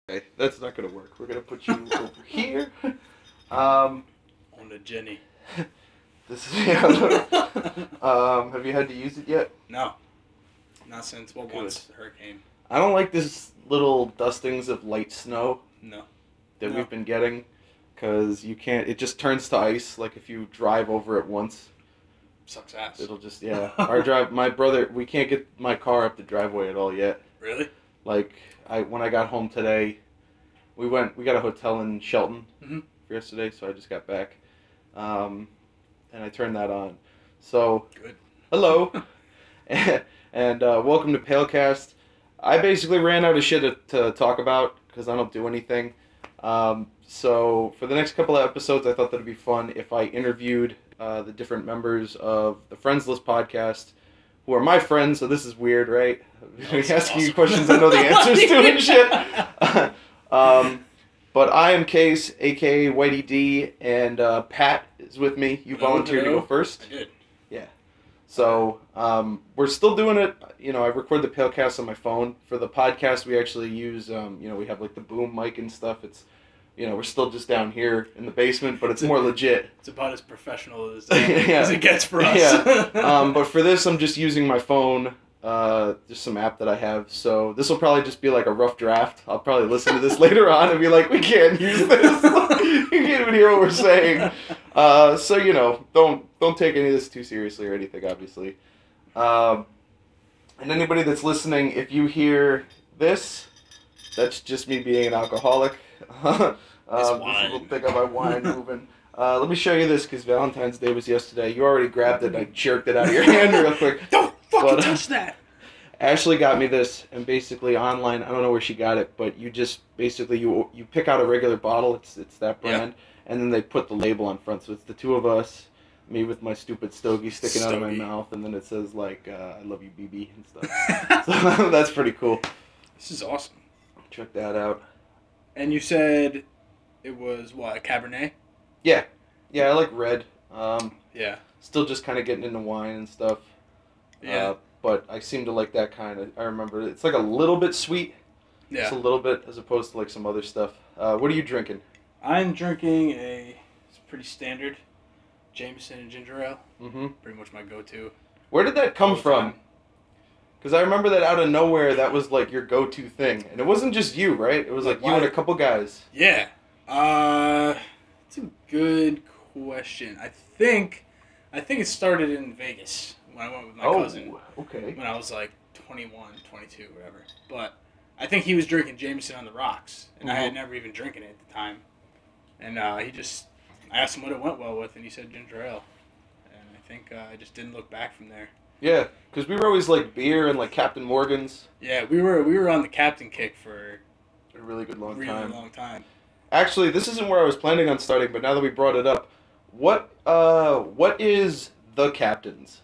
Okay, that's not gonna work. We're gonna put you over here. On the Jenny. This is have you had to use it yet? No. Not since once the hurricane. I don't like this little dustings of light snow. No. That we've been getting, because you can't. It just turns to ice. Like if you drive over it once. Sucks ass. It'll just My brother. We can't get my car up the driveway at all yet. Really? Like when I got home today, we got a hotel in Shelton for yesterday, so I just got back, and I turned that on. So good. Hello, and welcome to PALECAST. I basically ran out of shit to talk about because I don't do anything. So for the next couple of episodes, I thought that'd be fun if I interviewed the different members of the Friendslist Podcast, who are my friends. So this is weird, right? Asking you questions I know the answers to and shit. But I am Case, aka Whitey D, and Pat is with me. You volunteered to go first. I did. Yeah. So we're still doing it. You know, I record the PALECAST on my phone. For the podcast, we actually use. We have like the boom mic and stuff. It's. We're still just down here in the basement, but it's more legit. It's about as professional as it gets for us. Yeah. But for this, I'm just using my phone, just some app that I have. So this will probably just be like a rough draft. I'll probably listen to this later on and be like, we can't use this. You can't even hear what we're saying. So, don't take any of this too seriously or anything, obviously. And anybody that's listening, if you hear this, that's just me being an alcoholic. We'll pick up my wine moving. Let me show you this because Valentine's Day was yesterday. You already grabbed it and I jerked it out of your hand real quick. Don't fucking touch that! Ashley got me this, and basically online, I don't know where she got it, but you just basically you pick out a regular bottle. It's that brand, and then they put the label on front. So it's the two of us, me with my stupid stogie sticking out of my mouth, and then it says like I love you, BB, and stuff. So that's pretty cool. This is awesome. Check that out. And you said it was, what, a Cabernet? Yeah. Yeah, I like red. Yeah. Still just kind of getting into wine and stuff. Yeah. But I seem to like that kind of, I remember, it's like a little bit sweet. Yeah. Just a little bit, as opposed to like some other stuff. What are you drinking? I'm drinking it's pretty standard Jameson and ginger ale. Mm-hmm. Pretty much my go-to. Where did that come from? Because I remember that out of nowhere, that was like your go-to thing. And it wasn't just you, right? It was like you and a couple guys. Yeah. It's a good question. I think it started in Vegas when I went with my cousin. Oh, okay. When I was like 21, 22, whatever. But I think he was drinking Jameson on the rocks. And I had never even drinking it at the time. And I asked him what it went well with, and he said ginger ale. And I think I just didn't look back from there. Yeah, because we were always like beer and like Captain Morgan's. Yeah, we were on the Captain kick for a really good long time. Actually, this isn't where I was planning on starting, but now that we brought it up, what is the Captains?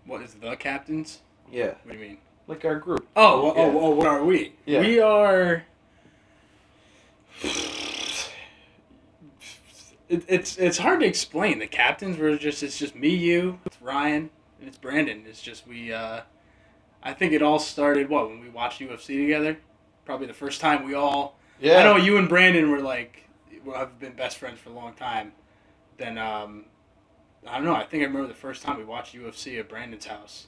What is the Captains? Yeah. What do you mean? Like our group. Oh, what are we? Yeah. We are. It's hard to explain. The Captains it's just me, you, it's Ryan. And it's Brandon. It's just I think it all started, when we watched UFC together? Probably the first time we all... Yeah. I know you and Brandon have been best friends for a long time. Then, I don't know, I think I remember the first time we watched UFC at Brandon's house.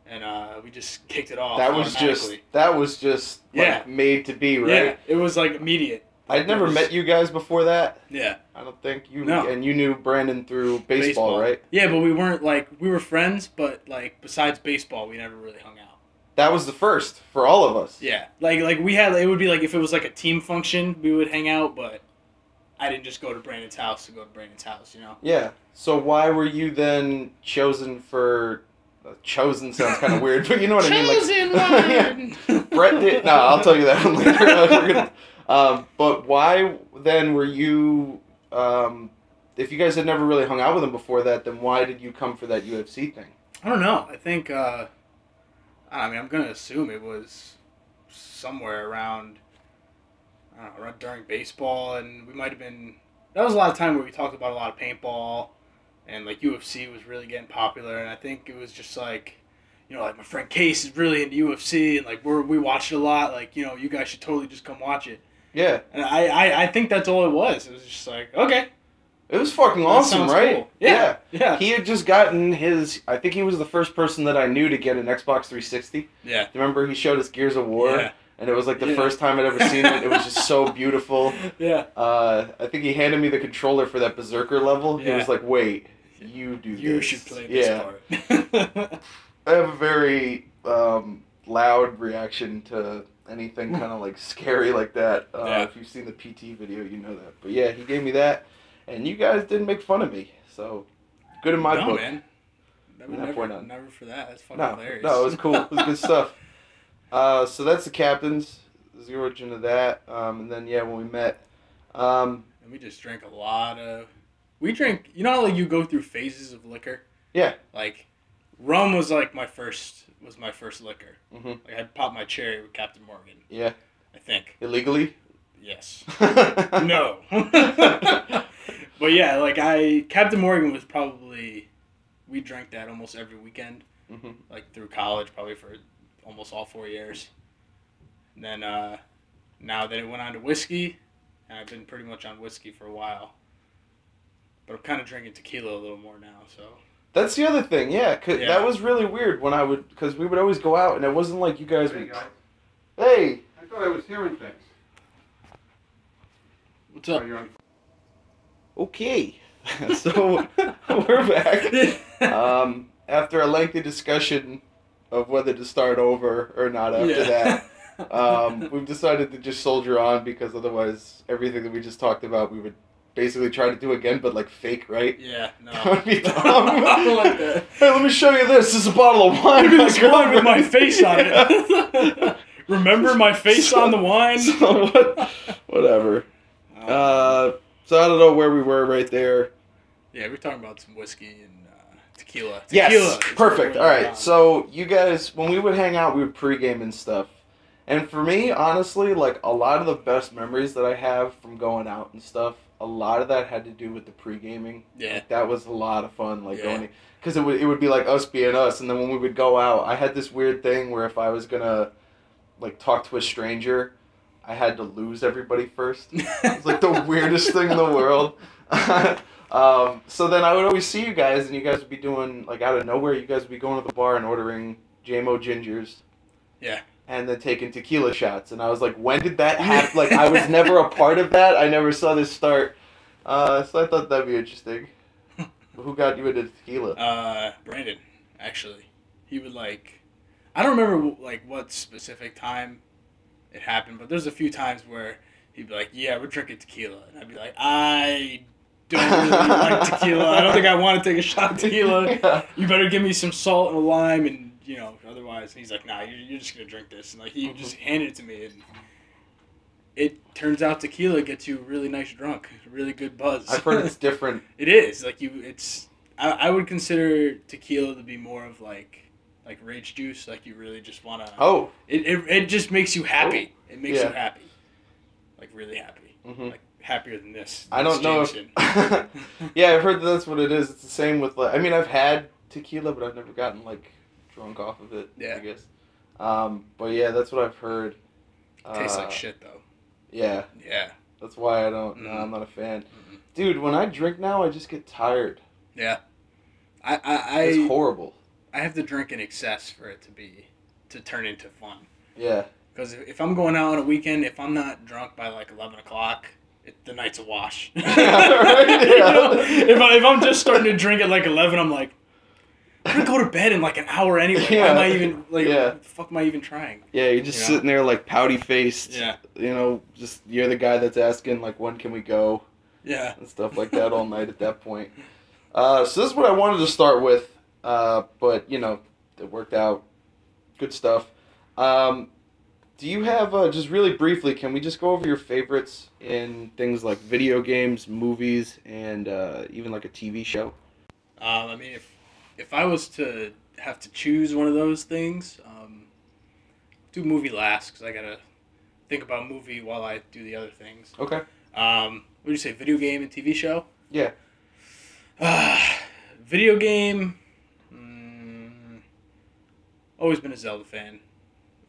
And we just kicked it off That was just made to be, right? Yeah, it was like immediate. I'd never met you guys before that. Yeah. I don't think and you knew Brandon through baseball, right? Yeah, but we weren't we were friends, but besides baseball, we never really hung out. That was the first for all of us. Yeah. Like we had, it would be if it was a team function, we would hang out, but I didn't just go to Brandon's house to go to Brandon's house, Yeah. So why were you then chosen for... Chosen sounds kind of weird, but you know what I mean? Chosen one! Brett did... No, I'll tell you that one later. But why then were you... if you guys had never really hung out with him before that, then why did you come for that UFC thing? I don't know. I think... I'm going to assume it was somewhere around... around during baseball, and we might have been... That was a lot of time where we talked about a lot of paintball, and UFC was really getting popular, and I think it was just you know, like my friend Case is really into UFC, and like we watch it a lot. Like, you know, you guys should totally just come watch it. Yeah. And I think that's all it was. It was just like, okay. It was fucking awesome, right? Cool. Yeah. He had just gotten his. I think he was the first person that I knew to get an Xbox 360. Yeah. Remember, he showed us Gears of War. Yeah. And it was like the first time I'd ever seen it. It was just so beautiful. Yeah. I think he handed me the controller for that Berserker level. He Yeah. was like, "Wait, you do this. You should play this part." I have a very loud reaction to anything kind of like scary like that. If you've seen the PT video, you know that. But yeah, he gave me that, and you guys didn't make fun of me, so good in my book. Man. Never for that. That's fucking hilarious. No, it was cool. It was good stuff. So that's the captains. Is the origin of that. And then when we met, and we just drank a lot of. We drank. You know how like you go through phases of liquor. Yeah. Like, rum was like my first liquor. Mm-hmm. Like I'd pop my cherry with Captain Morgan. Yeah. I think. Illegally? Yes. No. But yeah, like Captain Morgan was probably, we drank that almost every weekend. Mm-hmm. Like through college, probably for almost all 4 years. And then now that it went on to whiskey, and I've been pretty much on whiskey for a while. But I'm kind of drinking tequila a little more now, so. That's the other thing, that was really weird when because we would always go out, and it wasn't like you guys would. Hey! I thought I was hearing things. What's up? Okay, so we're back. After a lengthy discussion of whether to start over or not after that, we've decided to just soldier on because otherwise everything that we just talked about we would basically try to do again, but like fake, right? Yeah, no. That would be dumb. I don't like that. Hey, let me show you this. This is a bottle of wine. Look at this wine with my face on it. Remember my face on the wine? So whatever. So I don't know where we were right there. Yeah, we're talking about some whiskey and tequila. Yes, perfect. All right, so you guys, when we would hang out, we would pregame and stuff. And for me, honestly, like a lot of the best memories that I have from going out and stuff, a lot of that had to do with the pre-gaming. Yeah. Like, that was a lot of fun, like going, because it would be like us being us, and then when we would go out, I had this weird thing where if I was gonna like talk to a stranger, I had to lose everybody first. It's like the weirdest thing in the world. So then I would always see you guys, and you guys would be doing like out of nowhere, you guys would be going to the bar and ordering JMO gingers. Yeah. And then taking tequila shots. And I was like, when did that happen? Like, I was never a part of that. I never saw this start. So I thought that'd be interesting. Who got you into tequila? Brandon, actually. He would, like... I don't remember, like, what specific time it happened, but there's a few times where he'd be like, yeah, we're drinking tequila. And I'd be like, I don't really like tequila. I don't think I want to take a shot of tequila. Yeah. You better give me some salt and a lime and... You know, otherwise, he's like, nah, you're just going to drink this. And, like, he just handed it to me. And it turns out tequila gets you really nice drunk. Really good buzz. I've heard it's different. It is. Like, I would consider tequila to be more of, like rage juice. Like, you really just want to... Oh. It just makes you happy. Oh. It makes you happy. Like, really happy. Mm-hmm. Like, happier than this. I don't know if... Yeah, I've heard that's what it is. It's the same with, like... I mean, I've had tequila, but I've never gotten, like... drunk off of it, I guess. But yeah, that's what I've heard. Tastes like shit, though. Yeah. Yeah. That's why I don't... No, I'm not a fan. Dude, when I drink now, I just get tired. Yeah. It's horrible. I have to drink in excess for it to turn into fun. Yeah. Because if I'm going out on a weekend, if I'm not drunk by like 11 o'clock, the night's a wash. Yeah, right? Yeah. You know, if I'm just starting to drink at like 11, I'm like, I'm going to go to bed in like an hour anyway. Yeah. Why am I even, like, what the fuck am I even trying? Yeah, you're just sitting there like pouty-faced. Yeah. You know, just you're the guy that's asking like, when can we go? Yeah. And stuff like that all night at that point. So this is what I wanted to start with, but, you know, it worked out. Good stuff. Do you have, just really briefly, can we just go over your favorites in things like video games, movies, and even like a TV show? I mean, if I was to have to choose one of those things, do movie last, because I got to think about movie while I do the other things. Okay. What did you say, video game and TV show? Yeah. Video game, Always been a Zelda fan.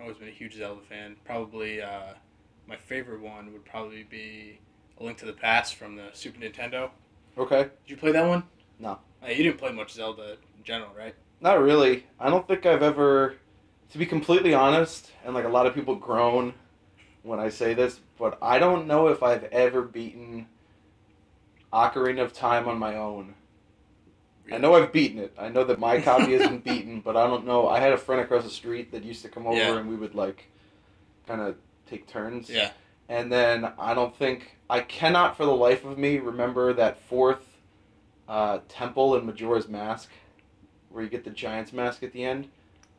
Always been a huge Zelda fan. Probably my favorite one would probably be A Link to the Past from the Super Nintendo. Okay. Did you play that one? No. You didn't play much Zelda in general, right? Not really. I don't think I've ever, to be completely honest, and like a lot of people groan when I say this, but I don't know if I've ever beaten Ocarina of Time on my own. Really? I know I've beaten it. I know that my copy isn't beaten, but I don't know. I had a friend across the street that used to come over and we would like kind of take turns. Yeah. And then I cannot for the life of me remember that fourth temple in Majora's Mask where you get the Giant's Mask at the end.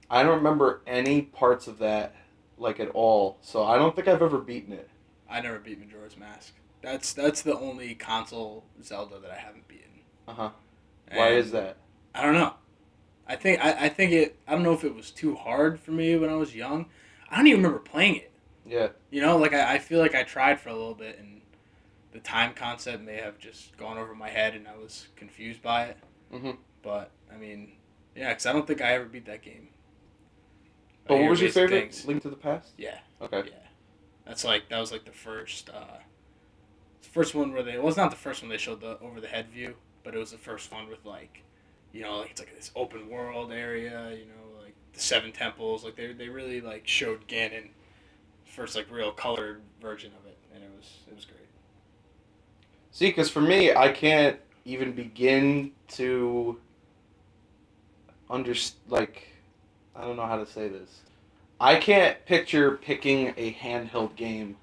I don't remember any parts of that like at all, so I don't think I've ever beaten it. I never beat Majora's Mask. That's the only console Zelda that I haven't beaten. Uh-huh. Why is that? I don't know. I think it. I don't know if it was too hard for me when I was young. I don't even remember playing it. Yeah. You know, like I feel like I tried for a little bit, and the time concept may have just gone over my head, and I was confused by it. Mm-hmm. But I mean, yeah, because I don't think I ever beat that game. But what was your favorite? Things. Link to the Past? Yeah. Okay. Yeah. That was like the first one where it was not the first one they showed the over the head view, but it was the first one with like, you know, like it's like this open world area, you know, like the 7 temples, like they really like showed Ganon, first like real colored version of it, and it was great. See, because for me, I can't even begin to I don't know how to say this. I can't picture picking a handheld game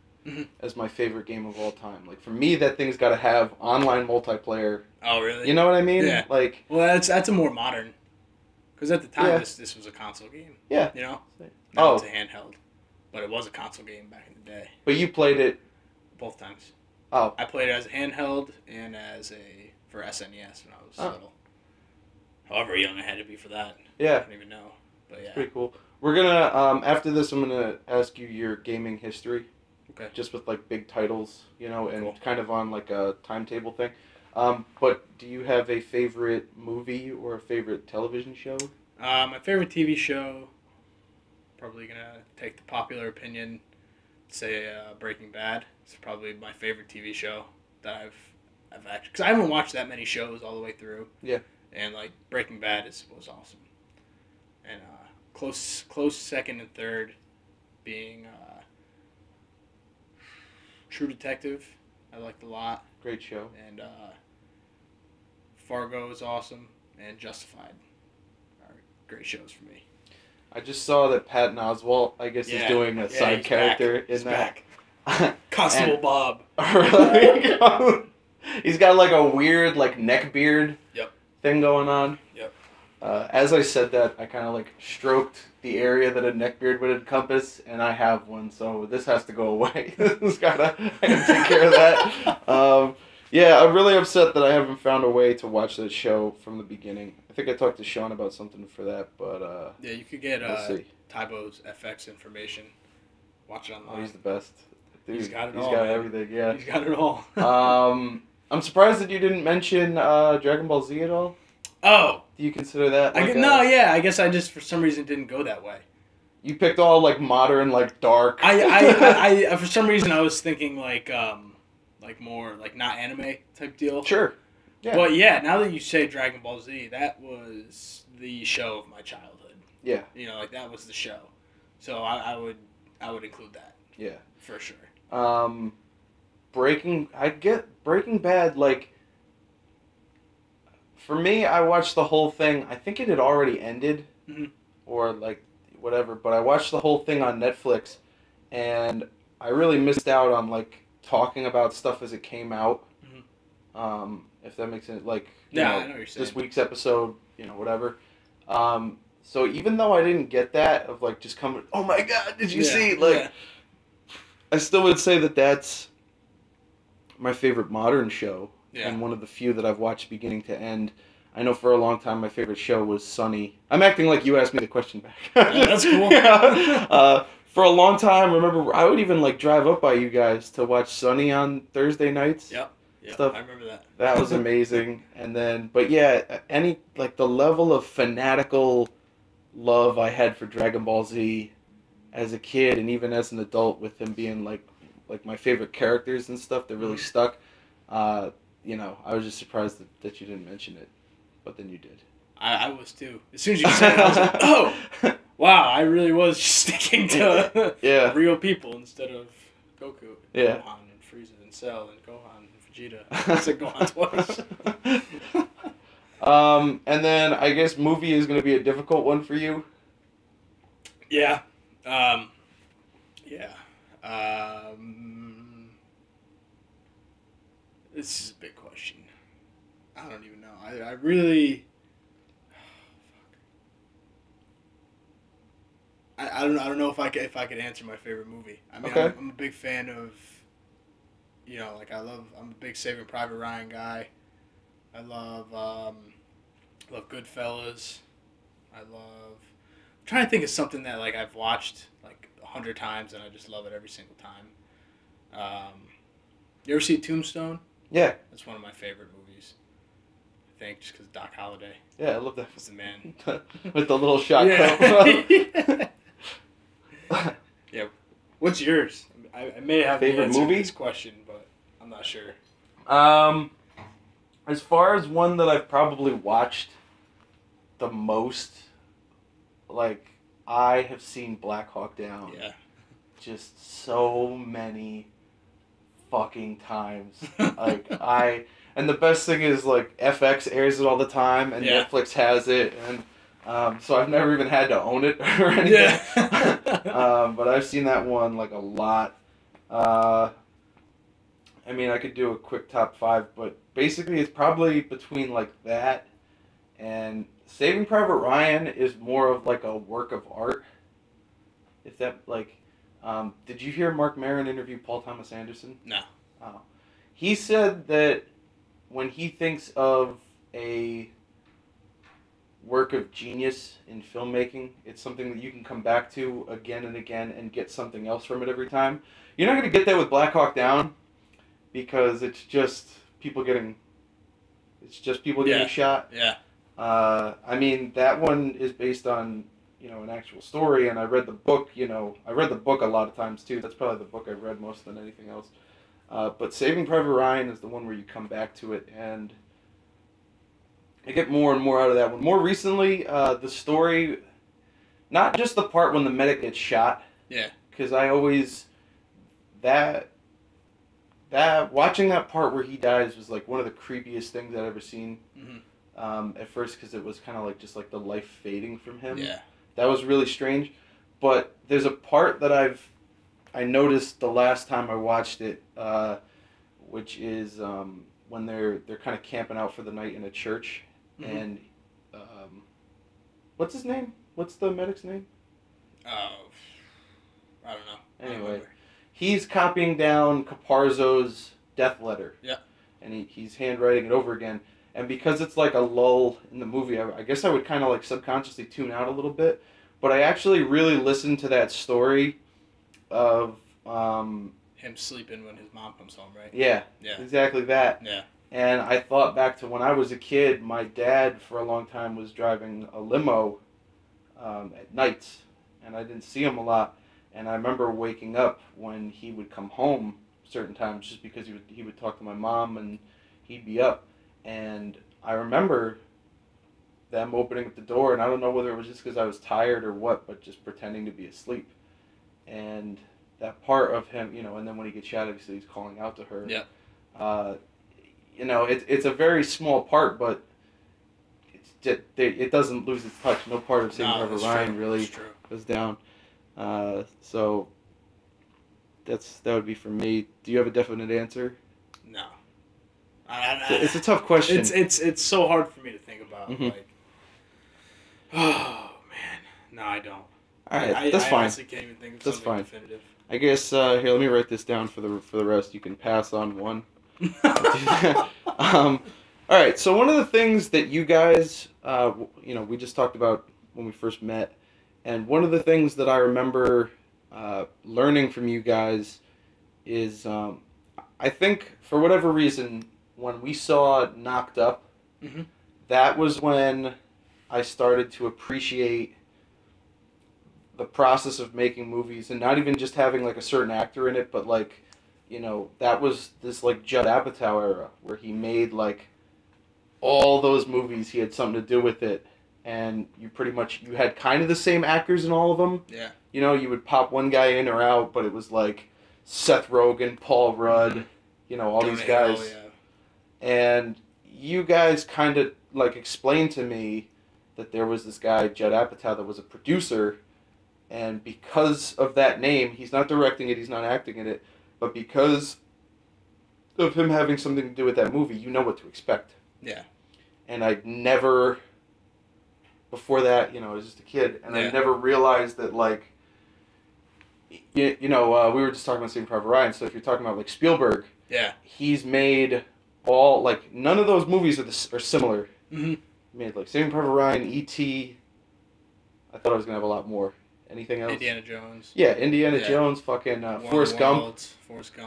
as my favorite game of all time. Like, for me, that thing's got to have online multiplayer. Oh, really? You know what I mean? Yeah. Like, well, that's a more modern. Because at the time, this was a console game. Yeah. You know? Now it's a handheld. But it was a console game back in the day. But you played it? Both times. Oh. I played it as a handheld and for SNES when I was little. However young I had to be for that. Yeah. I don't even know. But yeah. It's pretty cool. We're gonna, after this, I'm gonna ask you your gaming history. Okay. Just with, like, big titles, you know, and kind of on, like, a timetable thing. But do you have a favorite movie or a favorite television show? My favorite TV show, probably going to take the popular opinion, say Breaking Bad. It's probably my favorite TV show that I've actually... Because I haven't watched that many shows all the way through. Yeah. And, like, Breaking Bad was awesome. And close second and third being... True Detective, I liked a lot. Great show. And Fargo is awesome, and Justified are great shows for me. I just saw that Patton Oswalt, I guess, is doing a side character in that. Constable Bob. Really? He's got like a weird like neck beard thing going on. Yep. As I said that, I kind of like stroked the area that a neckbeard would encompass, and I have one, so this has to go away. I gotta take care of that. Yeah, I'm really upset that I haven't found a way to watch that show from the beginning. I think I talked to Sean about something for that, but yeah, you could get we'll Tybo's FX information. Watch it online. Oh, he's the best. Dude, he's got it all. He's got man. everything. Yeah, he's got it all. I'm surprised that you didn't mention Dragon Ball Z at all. Oh. Do you consider that? Like I guess I just for some reason didn't go that way. You picked all like modern, like dark. I for some reason I was thinking like more like not anime type deal. Sure. Yeah. But yeah, now that you say Dragon Ball Z, that was the show of my childhood. Yeah. You know, like that was the show. So I would include that. Yeah. For sure. Breaking Bad, like, for me, I watched the whole thing. I think it had already ended, or like whatever. But I watched the whole thing on Netflix, and I really missed out on like talking about stuff as it came out. If that makes sense, like I know what you're saying. This week's episode, whatever. So even though I didn't get that of like just coming, oh my God, did you see? Like, I still would say that that's my favorite modern show. Yeah. And one of the few that I've watched beginning to end. I know for a long time my favorite show was Sunny. I'm acting like you asked me the question back. Yeah, that's cool. Yeah. For a long time, remember, I would even like drive up by you guys to watch Sunny on Thursday nights. Yep. I remember that. That was amazing. And then, but yeah, the level of fanatical love I had for Dragon Ball Z as a kid and even as an adult, with him being like my favorite characters and stuff that really stuck. You know, I was just surprised that you didn't mention it, but then you did. I was too. As soon as you said it, I was like, oh, wow, I really was just sticking to real people instead of Goku, Yeah. Gohan, and Frieza, and Cell, and Gohan, and Vegeta. I said Gohan twice. And then I guess movie is going to be a difficult one for you. Yeah. This is a big question. I don't even know. I really... I don't know if I could answer my favorite movie. I mean, Okay. I'm a big fan of, you know, like I'm a big Saving Private Ryan guy. I love Goodfellas. I'm trying to think of something that like I've watched like 100 times and I just love it every single time. You ever see Tombstone? Yeah. That's one of my favorite movies. I think just because Doc Holliday. Yeah, I love that. He's the man. With the little shot Yeah. Yeah. What's yours? I may have Favorite the answer movie? to this question, but I'm not sure. As far as one that I've probably watched the most, like, I have seen Black Hawk Down. Yeah. Just so many fucking times. And the best thing is, like, FX airs it all the time, and Yeah. Netflix has it, and so I've never even had to own it or anything. Yeah. But I've seen that one, like, a lot. I mean, I could do a quick top 5, but basically it's probably between, like, that and Saving Private Ryan is more of, like, a work of art. If that, like, did you hear Mark Maron interview Paul Thomas Anderson? No. Oh. He said that when he thinks of a work of genius in filmmaking, it's something that you can come back to again and again and get something else from it every time. You're not going to get that with Black Hawk Down because it's just people getting shot. Yeah. I mean, that one is based on, you know, an actual story, and I read the book, you know, I read the book a lot of times too. That's probably the book I've read most than anything else. But Saving Private Ryan is the one where you come back to it, and I get more and more out of that one. More recently, the story, not just the part when the medic gets shot. Yeah. Because I always, watching that part where he dies was like one of the creepiest things I've ever seen. Mm-hmm. At first, because it was kind of like just like the life fading from him. Yeah. That was really strange. But there's a part that I noticed the last time I watched it, which is when they're kind of camping out for the night in a church, Mm-hmm. and what's his name? What's the medic's name? Oh, I don't know. Anyway, he's copying down Caparzo's death letter. Yeah. And he's handwriting it over again. And because it's like a lull in the movie, I guess I would kind of like subconsciously tune out a little bit. But I actually really listened to that story of him sleeping when his mom comes home, right? Yeah. Exactly that. Yeah. And I thought back to when I was a kid. My dad, for a long time, was driving a limo at nights, and I didn't see him a lot. And I remember waking up when he would come home certain times, just because he would talk to my mom, and he'd be up. And I remember them opening up the door, and I don't know whether it was just because I was tired or what, but just pretending to be asleep. And that part of him, you know, and then when he gets shot, obviously he's calling out to her. Yeah. You know, it's a very small part, but it doesn't lose its touch. No part of Saving Private Ryan really goes down. So that would be for me. Do you have a definite answer? No. It's a tough question. It's so hard for me to think about. Mm-hmm. Like, oh man, no, I don't. All right, that's I fine. honestly can't even think of something definitive. I guess here, let me write this down for the rest. You can pass on one. All right. So one of the things that you guys, you know, we just talked about when we first met, and one of the things that I remember learning from you guys is, I think for whatever reason, when we saw Knocked Up, mm-hmm. that was when I started to appreciate the process of making movies, and not even just having like a certain actor in it, but like, you know, that was this like Judd Apatow era where he made like all those movies. He had something to do with it, and you had kind of the same actors in all of them. Yeah. You know, you would pop one guy in or out, but it was like Seth Rogen, Paul Rudd, you know, all these guys. Yeah. And you guys kind of like explained to me that there was this guy, Judd Apatow, that was a producer, and because of that name, he's not directing it, he's not acting in it, but because of him having something to do with that movie, you know what to expect. Yeah. And I'd never, before that, you know, I was just a kid, and I never realized that, like, you know, we were just talking about Saving Private Ryan, so if you're talking about, like, Spielberg, he's made all, like, none of those movies are similar. Mm-hmm. He made, like, Saving Private Ryan, E.T., I thought I was going to have a lot more. Anything else? Indiana Jones. Yeah, Indiana Jones, fucking Forrest Gump.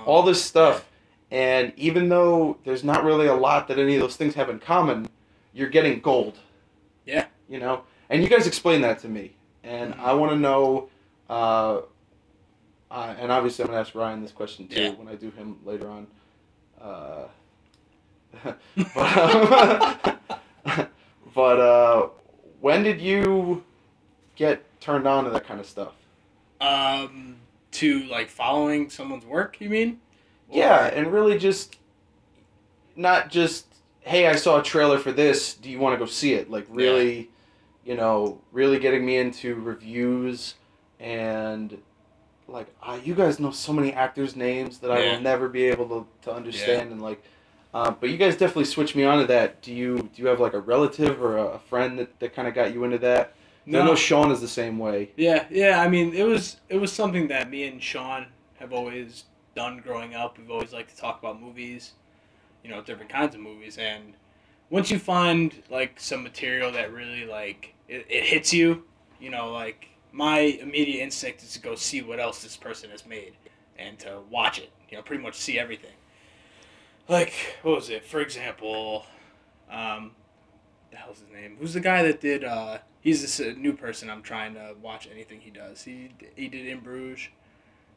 All this stuff. Yeah. And even though there's not really a lot that any of those things have in common, you're getting gold. Yeah. You know? And you guys explain that to me. And I want to know, and obviously I'm going to ask Ryan this question too when I do him later on. But when did you get turned on to that kind of stuff? To like following someone's work, you mean? Yeah, and really just not just, hey, I saw a trailer for this, do you want to go see it? Like really, you know, really getting me into reviews and like you guys know so many actors' names that I will never be able to understand and like but you guys definitely switched me onto that. Do you have like a relative or a friend that kind of got you into that? No. I know Sean is the same way. Yeah. I mean, it was something that me and Sean have always done growing up. We've always liked to talk about movies, you know, different kinds of movies. And once you find like some material that really like it hits you, you know, like my immediate instinct is to go see what else this person has made and to watch it. You know, pretty much see everything. Like, what was it? For example, the hell's his name? Who's the guy that did? He's this new person. I'm trying to watch anything he does. He did In Bruges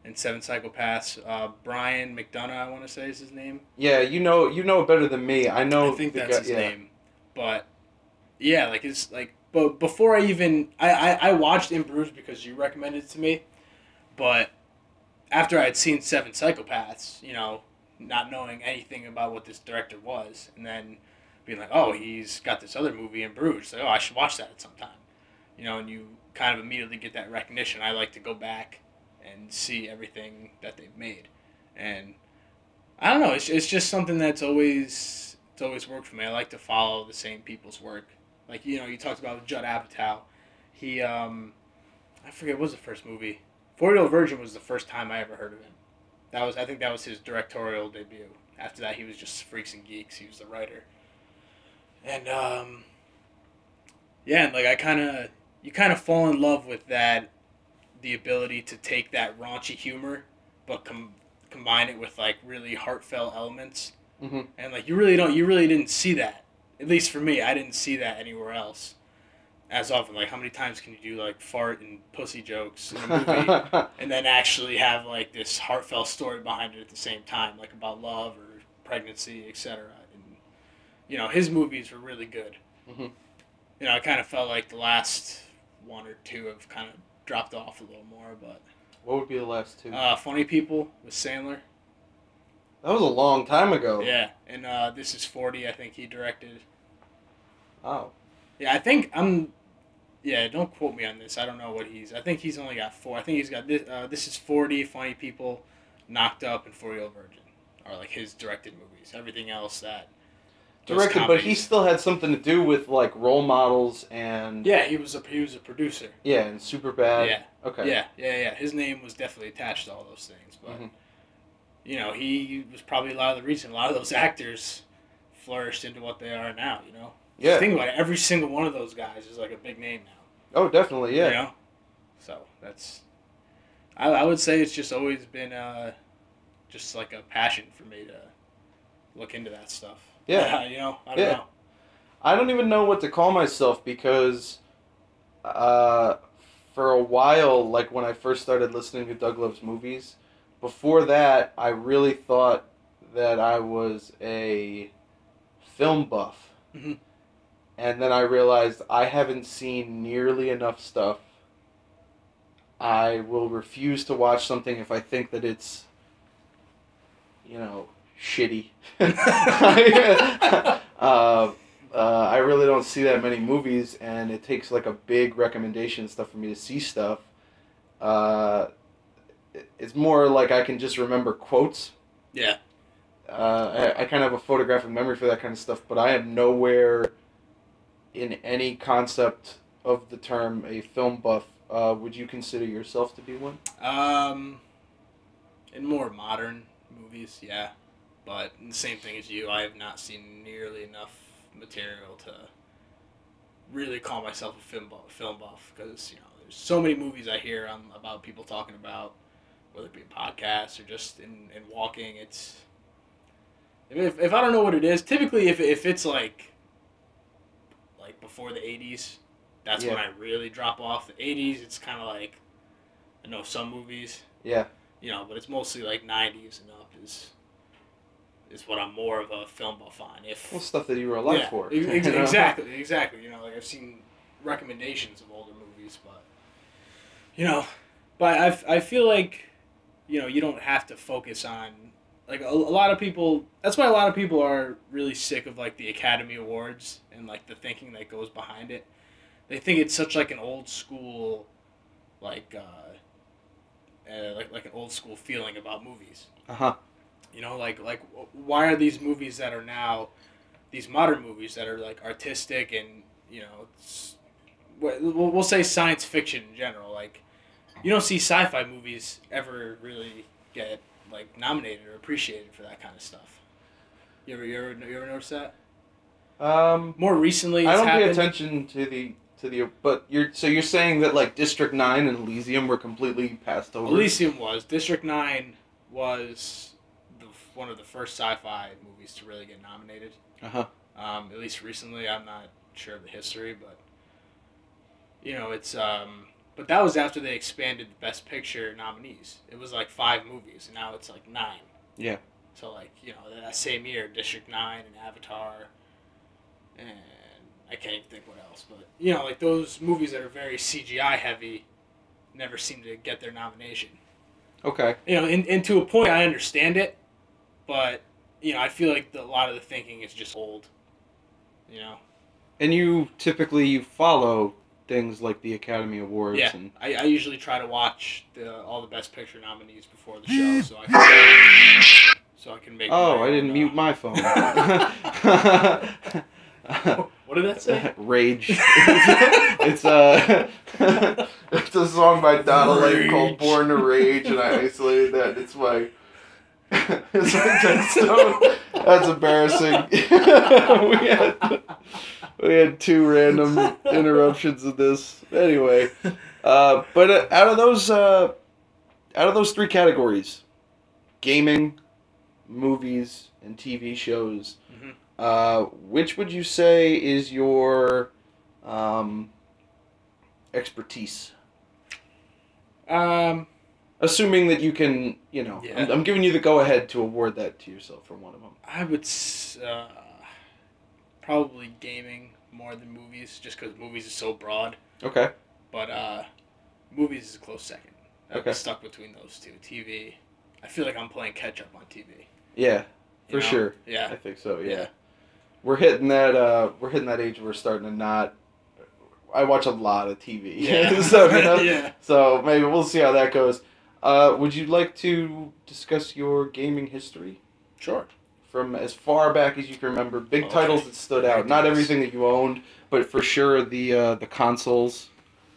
and Seven Psychopaths. Brian McDonough, I want to say is his name. Yeah, you know it better than me. I think that's his name. But yeah, like it's like. But before I watched In Bruges because you recommended it to me. But after I had seen Seven Psychopaths, you know, not knowing anything about what this director was, and then being like, oh, he's got this other movie In Bruges. So, oh, I should watch that at some time. You know, and you kind of immediately get that recognition. I like to go back and see everything that they've made. And I don't know, it's just something that's always worked for me. I like to follow the same people's work. Like, you know, you talked about Judd Apatow. He, I forget, what was the first movie? 40-Year-Old Virgin was the first time I ever heard of him. I think that was his directorial debut. After that, he was just Freaks and Geeks. He was the writer. And, and like you kind of fall in love with that, the ability to take that raunchy humor, but combine it with like really heartfelt elements. Mm-hmm. And like you really didn't see that. At least for me, I didn't see that anywhere else as often. Like, how many times can you do like fart and pussy jokes in a movie and then actually have like this heartfelt story behind it at the same time, like about love or pregnancy, etc. And you know, his movies were really good. Mm-hmm. You know, I kind of felt like the last one or two have kind of dropped off a little more, but what would be the last two? Funny People with Sandler. That was a long time ago. Yeah, and This Is 40, I think he directed. Oh. Yeah, don't quote me on this. I don't know what I think he's only got 4. I think he's got This Is 40, Funny People, Knocked Up, and 40-Year-Old Virgin are like his directed movies. Everything else that... Directed, but he still had something to do with like role models and... Yeah, he was a producer. Yeah, and Superbad. Yeah. Okay. Yeah. His name was definitely attached to all those things, but... Mm-hmm. You know, he was probably a lot of the reason a lot of those actors flourished into what they are now, you know? Yeah. Just think about it. Every single one of those guys is like a big name now. Oh, definitely, yeah. You know? So, that's... I would say it's just always been just like a passion for me to look into that stuff. Yeah. You know? I don't know. I don't even know what to call myself because for a while, like when I first started listening to Doug Loves Movies, before that, I really thought that I was a film buff. Mm-hmm. And then I realized I haven't seen nearly enough stuff. I will refuse to watch something if I think that it's, shitty. I really don't see that many movies, and it takes like a big recommendation and stuff for me to see stuff. It's more like I can just remember quotes. Yeah. I kind of have a photographic memory for that kind of stuff, but I am nowhere in any concept of the term a film buff. Would you consider yourself to be one? In more modern movies, yeah. But the same thing as you, I have not seen nearly enough material to really call myself a film buff because, there's so many movies I hear about people talking about, whether it be a podcast or just in walking. It's if I don't know what it is, typically if it's like before the 80s, that's when I really drop off. The 80s, it's kind of like, I know some movies. Yeah. But it's mostly like 90s and up is what I'm more of a film buff on. Stuff that you were alive for. Exactly. Like I've seen recommendations of older movies, but I feel like, you don't have to focus on, like a lot of people, that's why a lot of people are really sick of like the Academy Awards and like the thinking that goes behind it. They think it's such like an old school, like an old school feeling about movies. Uh-huh. Like why are these movies that are now, these modern movies that are like artistic and, we'll say science fiction in general, like you don't see sci-fi movies ever really get like nominated or appreciated for that kind of stuff. You ever notice that? More recently, I don't pay attention to the but you're saying that like District 9 and Elysium were completely passed over. Elysium was. District 9 was one of the first sci-fi movies to really get nominated. Uh-huh. At least recently, I'm not sure of the history, but it's but that was after they expanded the Best Picture nominees. It was like 5 movies, and now it's like 9. Yeah. So like that same year, District 9 and Avatar, and I can't even think what else, but like those movies that are very CGI heavy never seem to get their nomination. Okay. And to a point, I understand it, but I feel like a lot of the thinking is just old. And you typically follow things like the Academy Awards. Yeah, and I usually try to watch all the Best Picture nominees before the show, so I can make. Oh, I didn't mute my phone. What did that say? Rage. It's a song by Donald Lake called "Born to Rage," and I isolated that. It's my text tone. That's embarrassing. we had 2 random interruptions of this. Anyway, but out of those 3 categories, gaming, movies, and TV shows. Mm-hmm. Which would you say is your expertise? Assuming that you can, Yeah. I'm giving you the go-ahead to award that to yourself for one of them. I would probably gaming more than movies, just because movies is so broad. Okay. But movies is a close second. I'd be stuck between those two. TV, I feel like I'm playing catch-up on TV. Yeah, for sure. Yeah. I think so, yeah. We're hitting that age where we're starting to not... I watch a lot of TV. Yeah. So maybe we'll see how that goes. Would you like to discuss your gaming history? Sure. From as far back as you can remember, big titles that stood out. Not everything that you owned, but for sure the consoles.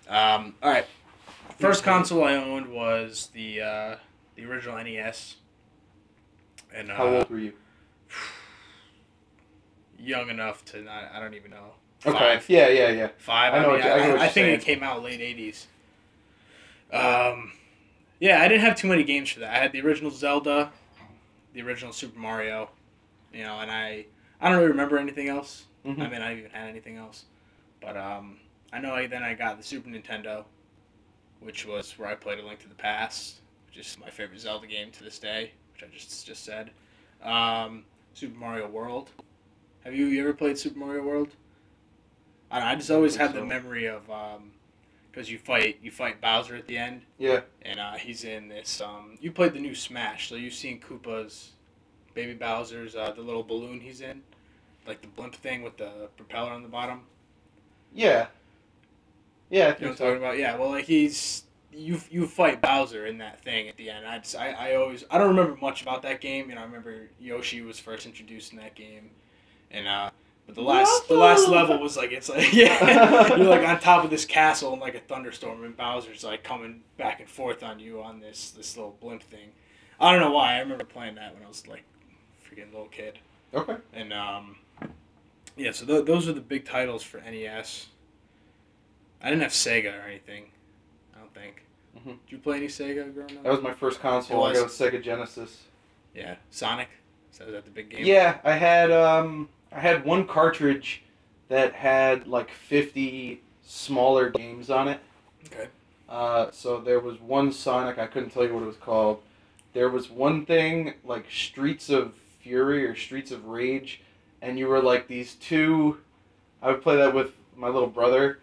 All right. First console I owned was the original NES. And how old were you? Young enough to not. I don't even know. Okay. 5. Yeah. 5. I think it came out late 80s. Yeah, I didn't have too many games for that. I had the original Zelda, the original Super Mario, and I don't really remember anything else. Mm-hmm. I mean, I even had anything else, but I know then I got the Super Nintendo, which was where I played A Link to the Past, which is my favorite Zelda game to this day, which I just said. Super Mario World. Have you ever played Super Mario World? I just always have the memory of because you fight Bowser at the end. Yeah. And he's in this. You played the new Smash, so you've seen Koopa's, Baby Bowser's, the little balloon he's in, like the blimp thing with the propeller on the bottom. Yeah. Yeah. You know what I'm talking about? Yeah. Well, like you fight Bowser in that thing at the end. I don't remember much about that game. You know, I remember Yoshi was first introduced in that game, and but the last level was like yeah, you're like on top of this castle in like a thunderstorm, and Bowser's like coming back and forth on you on this little blimp thing. I don't know why. I remember playing that when I was like freaking little kid. Okay. And yeah, so those are the big titles for NES. I didn't have Sega or anything. I don't think. Mm-hmm. Did you play any Sega growing up? That was my first console. I got a Sega Genesis. Yeah, Sonic. So was that the big game? Yeah, I had one cartridge that had like 50 smaller games on it. Okay. So there was one Sonic, I couldn't tell you what it was called. There was one thing like Streets of Fury or Streets of Rage, and you were like these two. I would play that with my little brother,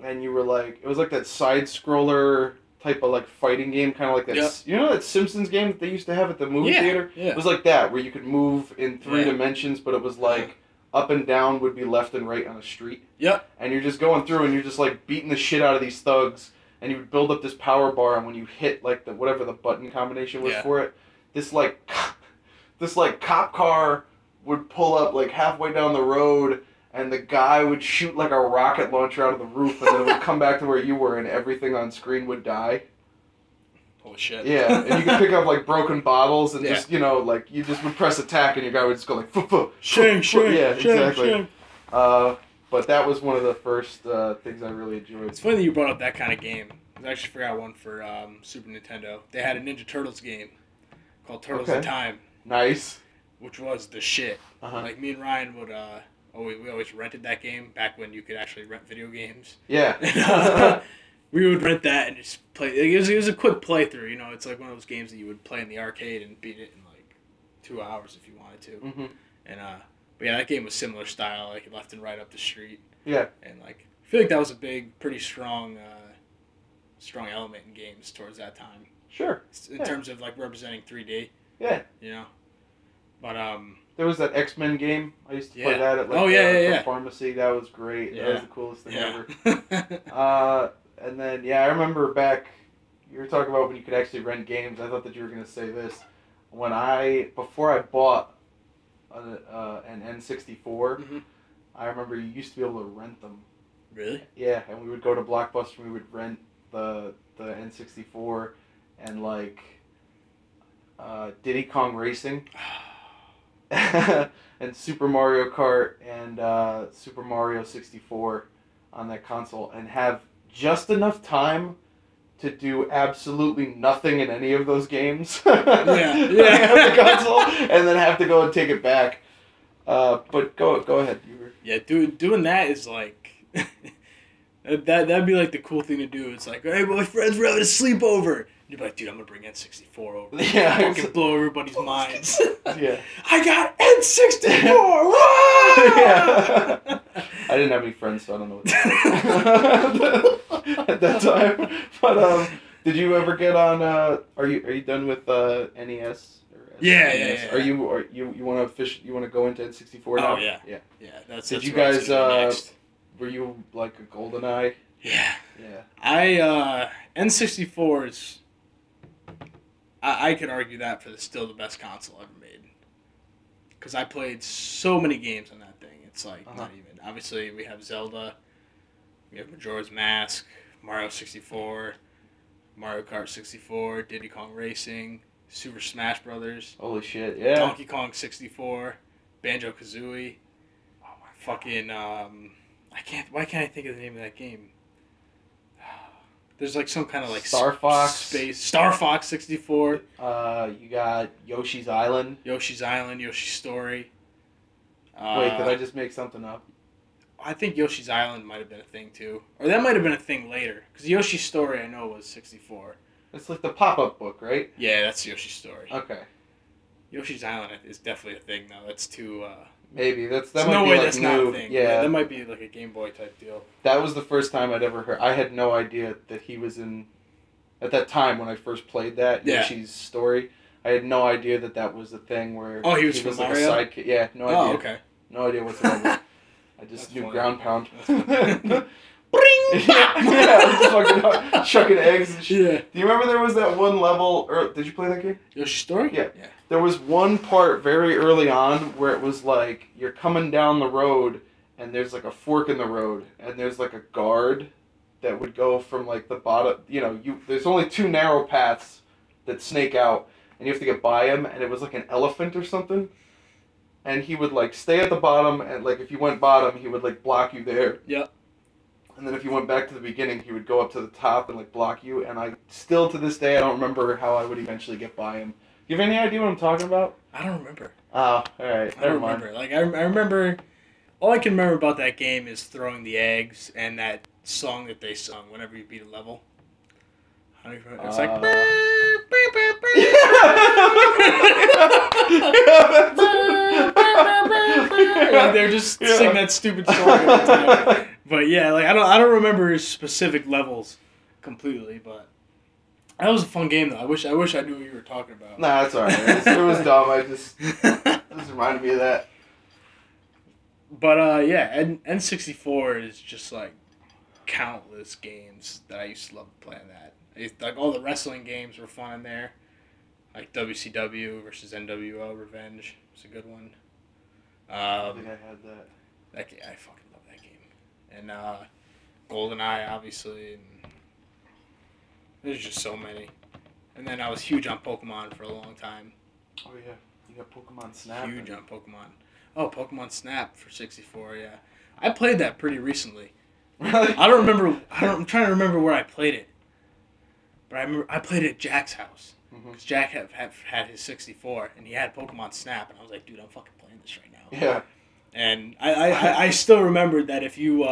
and you were like, it was like that side scroller type of like fighting game, kind of like that. Yep. You know that Simpsons game that they used to have at the movie theater? Yeah. It was like that, where you could move in 3 dimensions, but it was like up and down would be left and right on a street. Yep. And you're just going through and you're just like beating the shit out of these thugs, and you would build up this power bar, and when you hit like the whatever the button combination was for it, this cop car would pull up like halfway down the road, and the guy would shoot like a rocket launcher out of the roof, and then it would come back to where you were, and everything on screen would die. Holy shit. Yeah, and you could pick up like broken bottles, and just, you know, like you just would press attack, and your guy would just go like, shing. Yeah, exactly. But that was one of the first things I really enjoyed. It's funny that you brought up that kind of game. I actually forgot one for Super Nintendo. They had a Ninja Turtles game called Turtles in Time. Nice. Which was the shit. Uh-huh. Like, me and Ryan would, we always rented that game back when you could actually rent video games. Yeah. We would rent that and just play. It was a quick playthrough, you know. It's like one of those games that you would play in the arcade and beat it in like 2 hours if you wanted to. Mm-hmm. And but yeah, that game was similar style, like left and right up the street. Yeah. And like, I feel like that was a pretty strong element in games towards that time. Sure. In terms of like representing 3D. Yeah. You know. But there was that X-Men game. I used to play that at like the pharmacy. That was great. Yeah. That was the coolest thing ever. And then I remember back, you were talking about when you could actually rent games. I thought that you were going to say this. Before I bought an N64, I remember you used to be able to rent them. Really? Yeah, and we would go to Blockbuster and we would rent the N64 and like Diddy Kong Racing. And Super Mario Kart and Super Mario 64 on that console, and have just enough time to do absolutely nothing in any of those games. Yeah. The console, and then have to go and take it back. But go ahead. Yeah, doing that is like that'd be like the cool thing to do. It's like, hey, my friends, we're having a sleepover. You'd be like, dude, I'm gonna bring N64 over. Yeah, fucking blow everybody's minds. Yeah, I got N64. Yeah. I didn't have any friends, so I don't know what at that time. But did you ever get on? Are you done with NES? Yeah. Are you want to go into N64 now? Oh yeah. That's did you guys? Were you like a GoldenEye? Yeah. Yeah. N64 is. I could argue that for still the best console ever made. Because I played so many games on that thing. It's like not even. Obviously, we have Zelda. We have Majora's Mask, Mario 64, Mario Kart 64, Diddy Kong Racing, Super Smash Brothers. Holy shit! Yeah. Donkey Kong 64, Banjo Kazooie. Oh my fucking Why can't I think of the name of that game? There's like some kind of like Star Fox Star Fox 64. You got Yoshi's Island. Yoshi's Story. Wait, did I just make something up? I think Yoshi's Island might have been a thing too, or that might have been a thing later. Because Yoshi's Story I know was 64. It's like the pop-up book, right? Yeah, that's Yoshi's Story. Okay. Yoshi's Island is definitely a thing though. That's too. Maybe that there's might no be way like that's new. not a thing. Yeah, that might be like a Game Boy type deal. That was the first time I'd ever heard. I had no idea that he was in. At that time when I first played that Yoshi's Story, I had no idea that was a thing where he was from like Mario? a sidekick. Yeah, no idea. Oh, okay. No idea whatsoever. I just That's knew funny. ground pound. Bring! just fucking chucking eggs and shit. Yeah. Do you remember there was that one level? Or did you play that game? Yoshi's Story? Yeah. Yeah. There was one part very early on where it was like you're coming down the road and there's like a fork in the road and there's like a guard that would go from like the bottom. There's only 2 narrow paths that snake out and you have to get by him, and it was like an elephant or something. And he would like stay at the bottom, and like if you went bottom, he would like block you there. Yep. And then if you went back to the beginning, he would go up to the top and like block you. And I still to this day I don't remember how I would eventually get by him. Do you have any idea what I'm talking about? I don't remember. Oh, all right. I don't remember. Like I remember, all I can remember about that game is throwing the eggs and that song that they sung whenever you beat a level. I don't even remember. It's like. Like they're just sing that stupid song every time. But yeah, like I don't remember specific levels completely, but that was a fun game though. I wish I knew what you were talking about. Nah, that's alright. It was dumb. I just reminded me of that. But yeah, N64 is just like countless games that I used to love playing that. Like all the wrestling games were fun in there. Like WCW versus NWO Revenge was a good one. I think I had that. That game, I fucking love that game. And GoldenEye, obviously. And there's just so many. And then I was huge on Pokemon for a long time. Oh yeah, you got Pokemon Snap. Huge on Pokemon. Oh, Pokemon Snap for 64. Yeah, I played that pretty recently. Really? I don't remember. I'm trying to remember where I played it. But I remember I played it at Jack's house. Because Jack had his 64, and he had Pokemon Snap, and I was like, dude, I'm fucking playing this right now. Yeah. And I still remembered that if you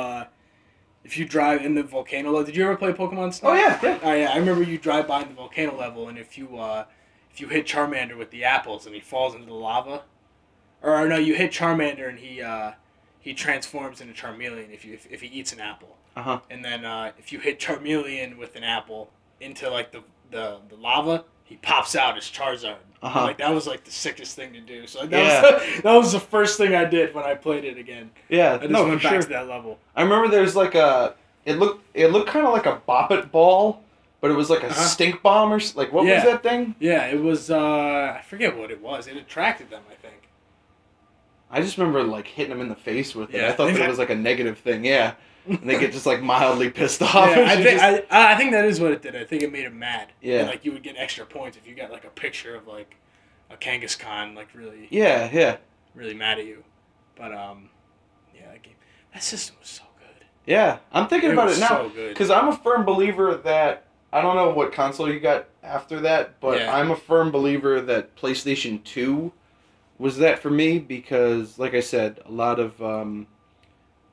drive in the volcano level, did you ever play Pokemon Snap? Oh yeah. Oh yeah, I remember you drive by the volcano level, and if you hit Charmander with the apples and he falls into the lava, or no, you hit Charmander and he transforms into Charmeleon if he eats an apple. And then if you hit Charmeleon with an apple into like the lava, he pops out as Charizard. Like that was like the sickest thing to do. So that was the first thing I did when I played it again. Yeah, I just went back to that level. I remember there's like it looked kind of like a Bop It ball, but it was like a stink bomb or like what was that thing? Yeah, it was I forget what it was. It attracted them, I think. I just remember like hitting them in the face with it. Yeah. I thought that it was like a negative thing. Yeah. And they get just like mildly pissed off. Yeah, I think that is what it did. I think it made him mad. Yeah. And, like you would get extra points if you got like a picture of like a Kangaskhan like really. Yeah. Really mad at you, but that system was so good. Yeah, I'm thinking about it now so because I'm a firm believer that I don't know what console you got after that, but I'm a firm believer that PlayStation 2 was that for me because, like I said, a lot of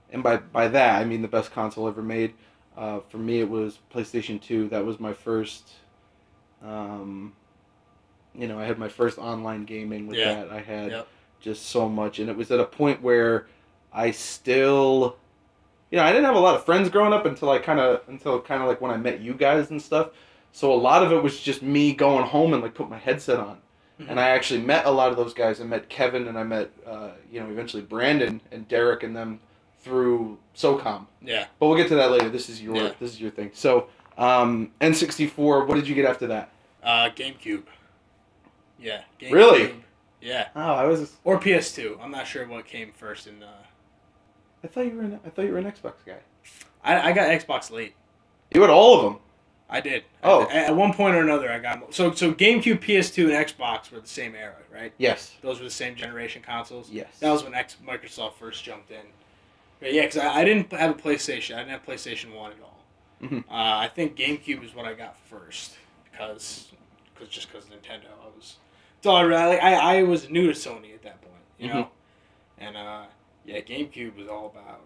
and by that I mean the best console ever made. For me, it was PlayStation 2. That was my first. I had my first online gaming with that. I had just so much, and it was at a point where I still, I didn't have a lot of friends growing up until kind of like when I met you guys and stuff. So a lot of it was just me going home and like put my headset on, and I actually met a lot of those guys. I met Kevin, and I met eventually Brandon and Derek and them through SOCOM. Yeah. But we'll get to that later. This is your thing. So N64. What did you get after that? GameCube. Yeah. GameCube. Really? Yeah. Oh, or PS2. I'm not sure what came first in. I thought you were an Xbox guy. I got Xbox late. You had all of them. I did. Oh. At one point or another, I got so GameCube, PS2, and Xbox were the same era, right? Yes. Those were the same generation consoles. Yes. That was when Microsoft first jumped in. But yeah, because I didn't have a PlayStation. I didn't have PlayStation 1 at all. Mm-hmm. I think GameCube is what I got first because Nintendo. I was new to Sony at that point, you know, and GameCube was all about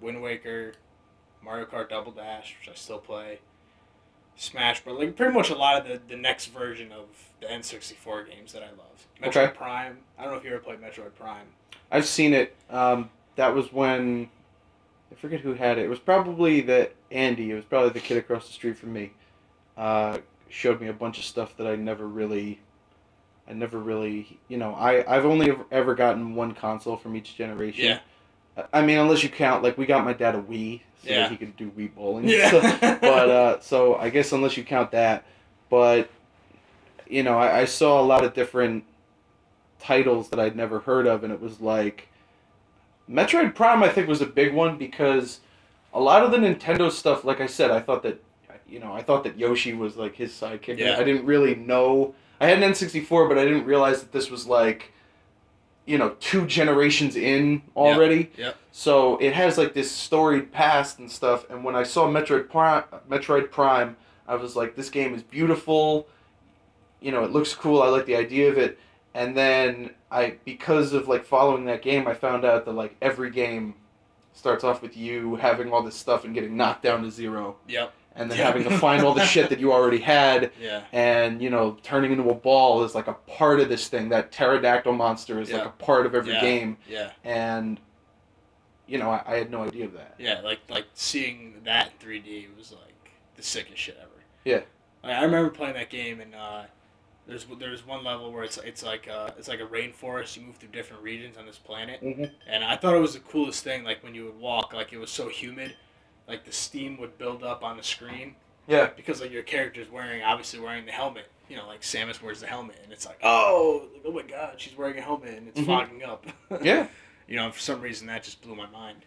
Wind Waker, Mario Kart Double Dash, which I still play, Smash, but like pretty much a lot of the next version of the N64 games that I love. Metroid Prime. I don't know if you ever played Metroid Prime. I've seen it. That was when, I forget who had it. It was probably Andy. It was probably the kid across the street from me. Showed me a bunch of stuff that I never really, I've only ever gotten one console from each generation. Yeah. I mean, unless you count, like, we got my dad a Wii so that he could do Wii bowling. Yeah. But, so I guess unless you count that. But, I saw a lot of different titles that I'd never heard of, and it was like, Metroid Prime, I think, was a big one because a lot of the Nintendo stuff, like I said, I thought that Yoshi was, like, his sidekick. Yeah. I didn't really know. I had an N64, but I didn't realize that this was, like, 2 generations in already. Yep. So it has, like, this storied past and stuff. And when I saw Metroid Prime, I was like, this game is beautiful. It looks cool. I like the idea of it. And then because of, like, following that game, I found out that, like, every game starts off with you having all this stuff and getting knocked down to 0. Yep. And then having to find all the shit that you already had. Yeah. And, turning into a ball is like a part of this thing. That pterodactyl monster is like a part of every game. Yeah. And, I had no idea of that. Yeah, like seeing that in 3D was like the sickest shit ever. Yeah. I remember playing that game and there's one level where it's like a rainforest. You move through different regions on this planet. Mm-hmm. And I thought it was the coolest thing, like when you would walk, like it was so humid. Like the steam would build up on the screen. Yeah. Because like your character's obviously wearing the helmet. Like Samus wears the helmet, and it's like, oh my god, she's wearing a helmet, and it's fogging up. Yeah. For some reason that just blew my mind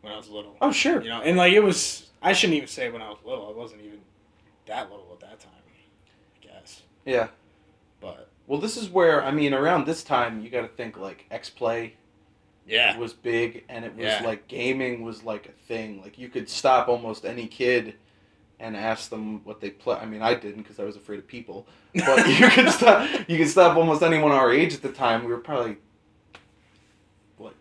when I was little. Oh sure. And like it was, I shouldn't even say when I was little. I wasn't even that little at that time, I guess. Yeah. But well, this is where around this time you got to think like X-Play. Yeah. Was big, and it was like gaming was like a thing. Like you could stop almost any kid and ask them what they play. I mean, I didn't because I was afraid of people. But you could stop almost anyone our age at the time. We were probably what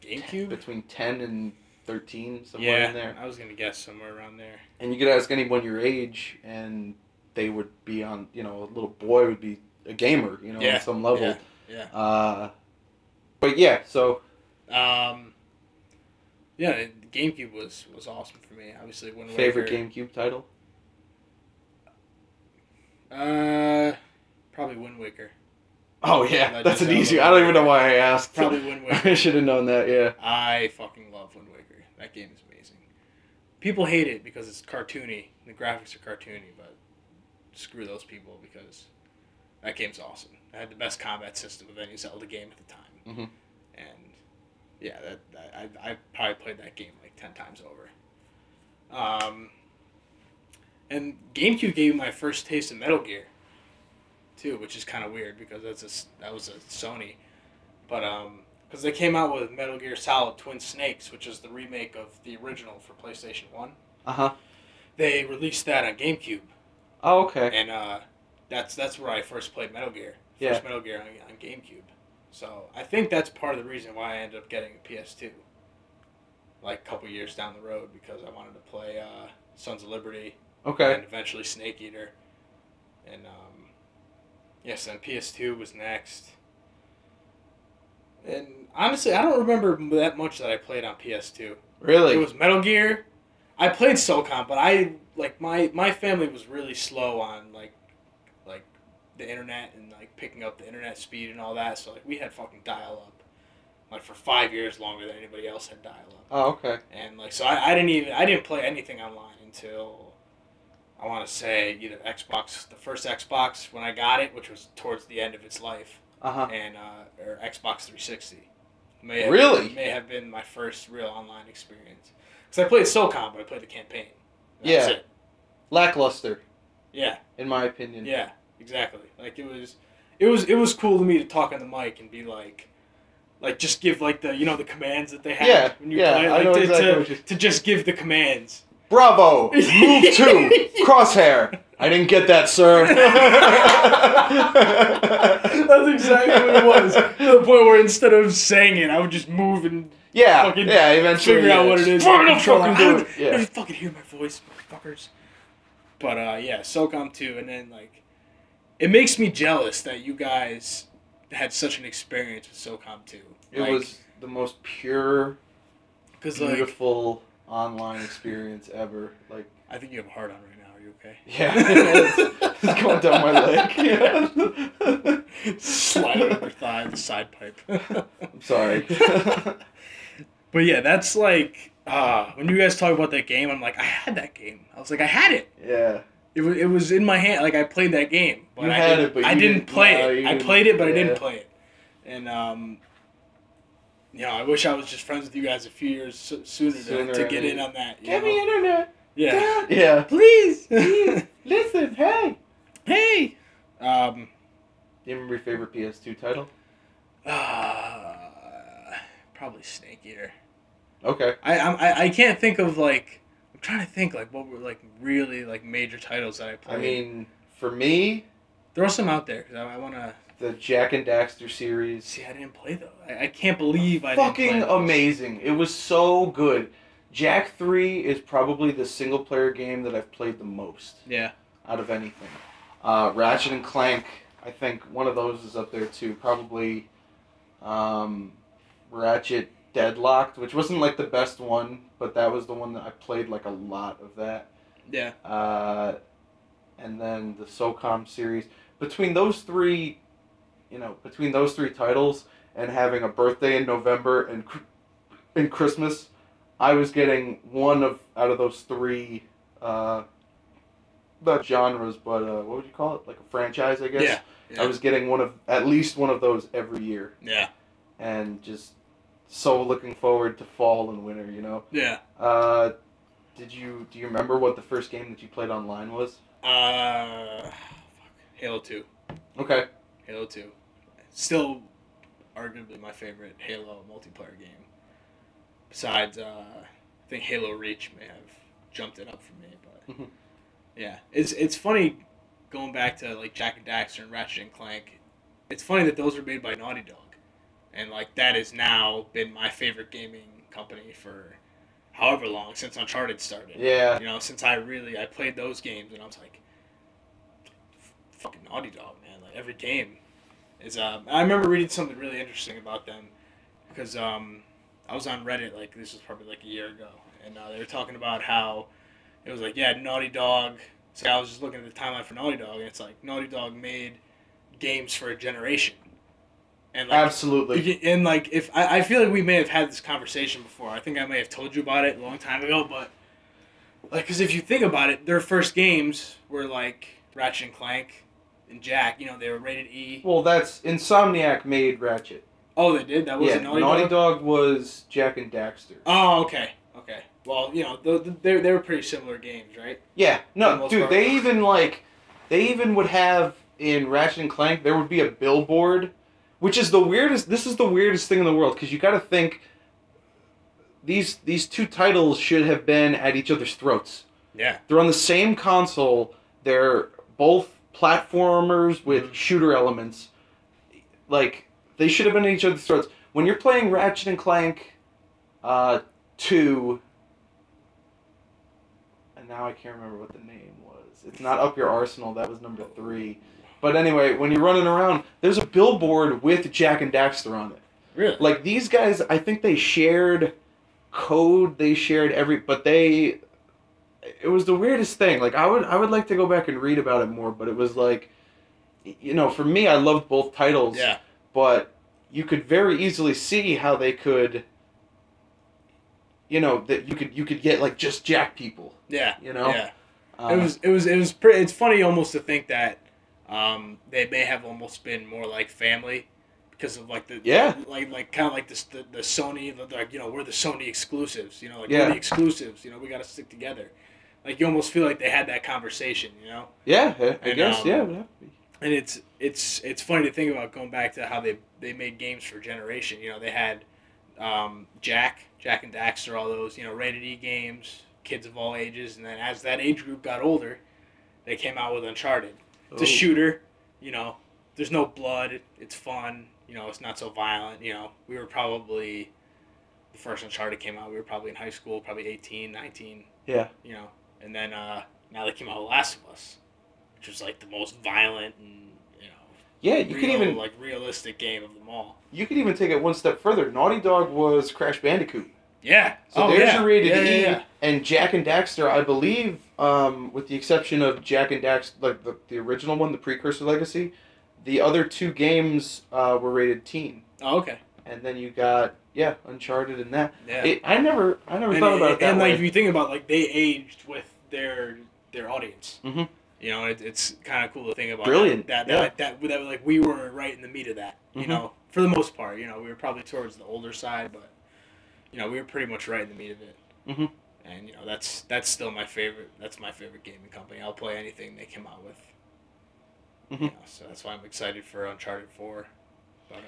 GameCube between 10 and 13, somewhere in there. I was gonna guess somewhere around there. And you could ask anyone your age, and they would be on. A little boy would be a gamer. On some level. Yeah. But yeah, so. GameCube was awesome for me. Obviously, Wind Waker. Favorite GameCube title? Probably Wind Waker. Oh yeah, that's an easy. I don't even know why I asked. Probably Wind Waker. I should have known that. Yeah. I fucking love Wind Waker. That game is amazing. People hate it because it's cartoony. The graphics are cartoony, but screw those people because that game's awesome. It had the best combat system of any Zelda game at the time. Mm-hmm. And yeah, I probably played that game like 10 times over. And GameCube gave me my first taste of Metal Gear, too, which is kind of weird because that was a Sony, but because they came out with Metal Gear Solid Twin Snakes, which is the remake of the original for PlayStation 1. They released that on GameCube. Oh, okay. And that's where I first played Metal Gear. First Metal Gear on GameCube. So I think that's part of the reason why I ended up getting a PS2. Like a couple years down the road because I wanted to play Sons of Liberty. Okay. And eventually Snake Eater. And yes, then PS2 was next. And honestly, I don't remember that much that I played on PS2. Really? It was Metal Gear. I played SOCOM, but my family was really slow on like the internet and like picking up the internet speed and all that. So like we had fucking dial up, like for 5 years longer than anybody else had dial up. Oh, okay. And like so I didn't play anything online until I want to say either Xbox, the first Xbox when I got it, which was towards the end of its life. And or Xbox 360. May have been my first real online experience. Because I played SOCOM, but I played the campaign. That's it. Lackluster. Yeah. In my opinion. Yeah, exactly. Like it was cool to me to talk on the mic and be like just give like the the commands that they have when you play. Like I know exactly to just give the commands. Bravo! Move 2! Crosshair! I didn't get that, sir. That's exactly what it was. To the point where instead of saying it, I would just move and eventually figure out what it is. Fucking do it. Yeah. You fucking hear my voice, motherfuckers. But SOCOM 2, and then like, it makes me jealous that you guys had such an experience with SOCOM 2. It was the most pure, beautiful online experience ever. Like, I think you have a heart on right now. Are you okay? Yeah, it's going down my leg. Sliding up your thigh, the side pipe. I'm sorry. But yeah, that's like when you guys talk about that game, I'm like, I had that game. I was like, I had it. Yeah. It was in my hand. Like, I played that game, but I didn't play it. I played it, but I didn't play it. And I wish I was just friends with you guys a few years sooner to get in on that. Give me internet. Yeah. Yeah. Please. Listen. Hey. Hey. Do you remember your favorite PS2 title? Probably Snake Eater. Okay. I can't think of like. I'm trying to think like what were like really like major titles that I played. I mean, for me, throw some out there because I want to. The Jak and Daxter series. See, I didn't play those. I can't believe I didn't play those. Fucking amazing. It was so good. Jak 3 is probably the single player game that I've played the most. Yeah. Out of anything. Ratchet and Clank, I think one of those is up there too. Probably Ratchet Deadlocked, which wasn't like the best one, but that was the one that I played like a lot of that. Yeah. And then the SOCOM series. Between those three titles and having a birthday in November and Christmas, I was getting one out of those three, not genres, but what would you call it? Like a franchise, I guess. Yeah. I was getting at least one of those every year. Yeah. And just so looking forward to fall and winter, you know? Yeah. Do you remember what the first game that you played online was? Halo 2. Okay. Halo 2. Still arguably my favorite Halo multiplayer game. Besides, I think Halo Reach may have jumped it up for me, but yeah. It's funny going back to like Jak and Daxter and Ratchet and Clank. It's funny that those were made by Naughty Dog. And like that has now been my favorite gaming company for however long, since Uncharted started. Yeah. You know, since I played those games and I was like, fucking Naughty Dog, man. Like every game is I remember reading something really interesting about them because I was on Reddit, like this was probably like a year ago, and they were talking about how it was like, yeah, Naughty Dog. So I was just looking at the timeline for Naughty Dog, and it's like Naughty Dog made games for a generation. And like, absolutely. And like, if I feel like we may have had this conversation before. I think I may have told you about it a long time ago, but like, because if you think about it, their first games were like Ratchet and Clank and Jak. You know, they were rated E. Well, that's Insomniac made Ratchet. Oh, they did? That wasn't Naughty Dog? Dog? Dog was Jak and Daxter. Oh, okay. Okay. Well, you know, they were pretty similar games, right? Yeah. No, dude, they even would have in Ratchet and Clank, there would be a billboard, which is the weirdest. This is the weirdest thing in the world, because you got to think these two titles should have been at each other's throats. Yeah. They're on the same console. They're both platformers with shooter elements. Like, they should have been at each other's throats. When you're playing Ratchet and Clank 2, and now I can't remember what the name was. It's not Up Your Arsenal. That was number 3. But anyway, when you're running around, there's a billboard with Jak and Daxter on it. Really? Like, these guys, I think they shared code. They shared but it was the weirdest thing. Like, I would like to go back and read about it more, but it was like, you know, for me, I loved both titles. Yeah. But you could very easily see how they could, you know, that you could get like just Jak people. Yeah. You know. Yeah. It's funny almost to think that they may have almost been more like family because of like the like kind of like this the Sony, like, you know, we're the Sony exclusives, you know, like we're the exclusives, you know, we got to stick together. Like, you almost feel like they had that conversation, you know. Yeah, I guess. Yeah. And it's funny to think about going back to how they made games for a generation. You know, they had Jak and Daxter, all those, you know, rated E games, kids of all ages. And then as that age group got older, they came out with Uncharted. It's a Oh. shooter, you know. There's no blood. It's fun. You know, it's not so violent. You know, we were probably, the first Uncharted came out, we were probably in high school, probably 18, 19. Yeah. You know, and then now they came out with Last of Us, which was like the most violent and, you know, Yeah, you can even like realistic game of them all. you can even take it one step further. Naughty Dog was Crash Bandicoot. Yeah. So there's your rated E, yeah. and Jak and Daxter, I believe, with the exception of Jak and Daxter, like the original one, the Precursor Legacy, the other two games were rated teen. Oh, okay. And then you got Uncharted and that. Yeah. I never thought about it that and way. like if you think about like they aged with their audience. Mm-hmm. You know, it's kind of cool to think about. Brilliant. That like we were right in the meat of that. You Mm-hmm. know, for the most part. You know, we were probably towards the older side, but you know, we were pretty much right in the meat of it. Mm-hmm. And you know, that's still my favorite. That's my favorite gaming company. I'll play anything they come out with. Mm-hmm. You know, so that's why I'm excited for Uncharted 4. But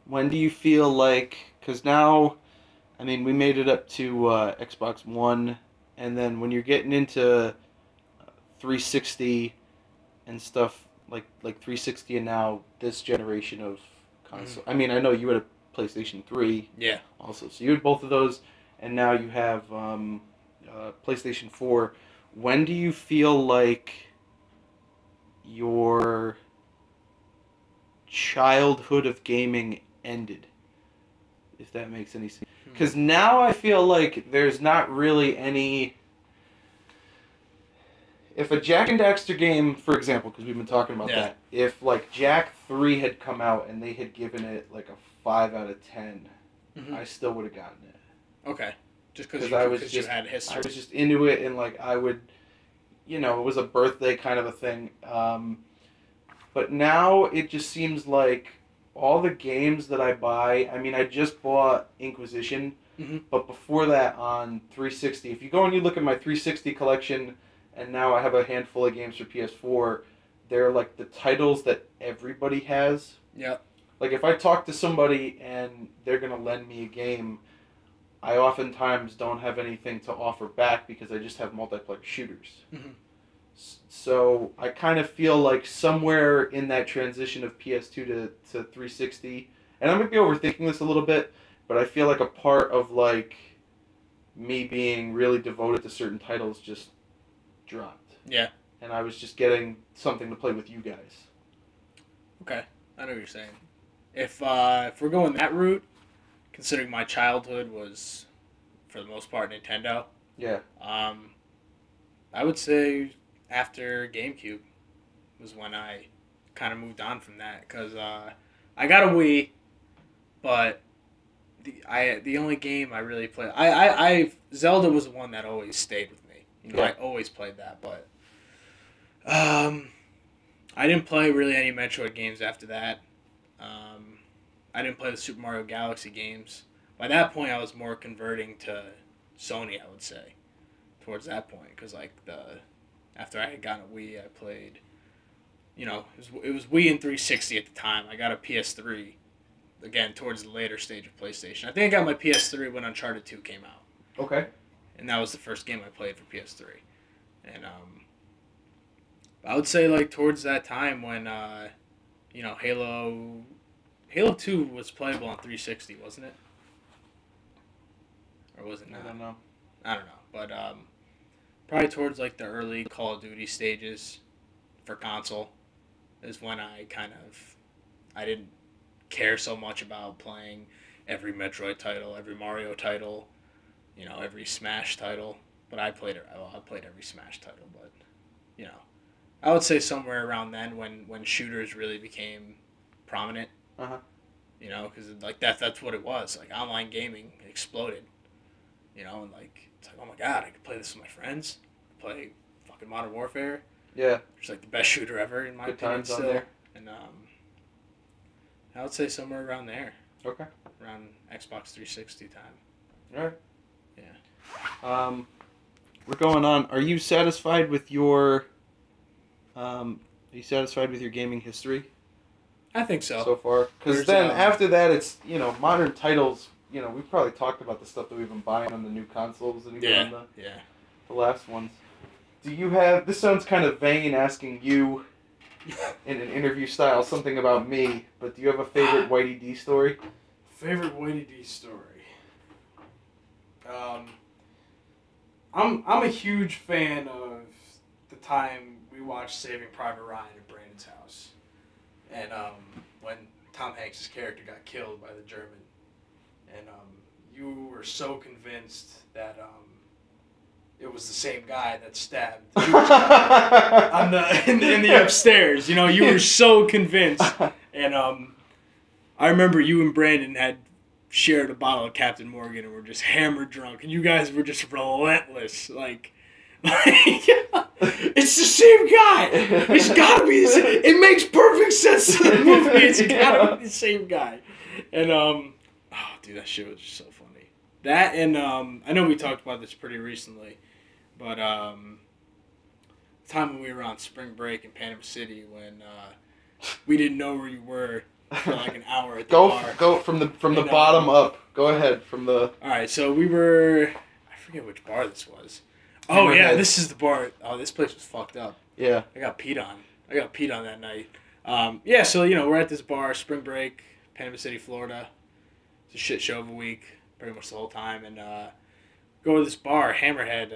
When do you feel like, because now, I mean, we made it up to Xbox One, and then when you're getting into 360 and stuff, like 360 and now this generation of console. I mean, I know you had a PlayStation 3 yeah. also, so you had both of those, and now you have PlayStation 4. When do you feel like your childhood of gaming ended, if that makes any sense? Because now I feel like there's not really any... If a Jak and Daxter game, for example, because we've been talking about that, if like Jak 3 had come out and they had given it like a 5 out of 10, I still would have gotten it. Okay. Just because you had history. I was just into it, and like I would, you know, it was a birthday kind of a thing. But now it just seems like all the games that I buy, I mean, I just bought Inquisition, but before that on 360, if you go and you look at my 360 collection, and now I have a handful of games for PS4, they're like the titles that everybody has. Yeah. Like if I talk to somebody and they're going to lend me a game, I oftentimes don't have anything to offer back because I just have multiplayer shooters. So I kind of feel like somewhere in that transition of PS2 to 360, and I might be overthinking this a little bit, but I feel like a part of like me being really devoted to certain titles just dropped. Yeah. And I was just getting something to play with you guys. Okay. I know what you're saying. If we're going that route, considering my childhood was, for the most part, Nintendo. Yeah. I would say after GameCube was when I kind of moved on from that, because I got a Wii, but the only game I really played, Zelda was the one that always stayed with me. You know, I always played that, but I didn't play really any Metroid games after that. I didn't play the Super Mario Galaxy games. By that point, I was more converting to Sony, I would say, towards that point, because like after I had gotten a Wii, I played, you know, it was Wii and 360 at the time. I got a PS3, again, towards the later stage of PlayStation. I think I got my PS3 when Uncharted 2 came out. Okay. And that was the first game I played for PS3. And I would say like towards that time when, you know, Halo 2 was playable on 360, wasn't it? Or was it not? I don't know. I don't know. But probably towards like the early Call of Duty stages for console is when I didn't care so much about playing every Metroid title, every Mario title, you know, every Smash title. But I played every Smash title, but you know, I would say somewhere around then when shooters really became prominent. You know, because like that's what it was. Like online gaming exploded. You know, and like it's like, oh my god, I could play this with my friends. Play fucking Modern Warfare. Yeah. It's like the best shooter ever in my opinion. Times still. on there. And I would say somewhere around there. Okay. Around Xbox 360 time. All right. Yeah. We're going on. Are you satisfied with your gaming history I think so. so far? Because There's, then after that, it's, you know, modern titles we've probably talked about the stuff that we've been buying on the new consoles and even on the last ones. Do you have, this sounds kind of vain asking you in an interview style something about me, but do you have a favorite Whitey D story? Favorite Whitey D story? I'm a huge fan of the time we watched Saving Private Ryan at Brandon's house. And when Tom Hanks' character got killed by the German. And you were so convinced that it was the same guy that stabbed in the upstairs. You were so convinced. And I remember you and Brandon had shared a bottle of Captain Morgan and were just hammered drunk. And you guys were just relentless. Like it's the same guy. It's gotta be the same. It makes perfect sense to the movie. It's gotta be the same guy. And oh, dude, that shit was just so funny. That and I know we talked about this pretty recently, but the time when we were on spring break in Panama City when we didn't know where you were for like an hour at the bar. Go from the bottom up. Go ahead from the. All right, so we were. I forget which bar this was. Oh yeah, this is the bar. Oh, this place was fucked up. Yeah. I got peed on that night. Yeah, so we're at this bar, spring break, Panama City, Florida. It's a shit show of a week, pretty much the whole time, and go to this bar, Hammerhead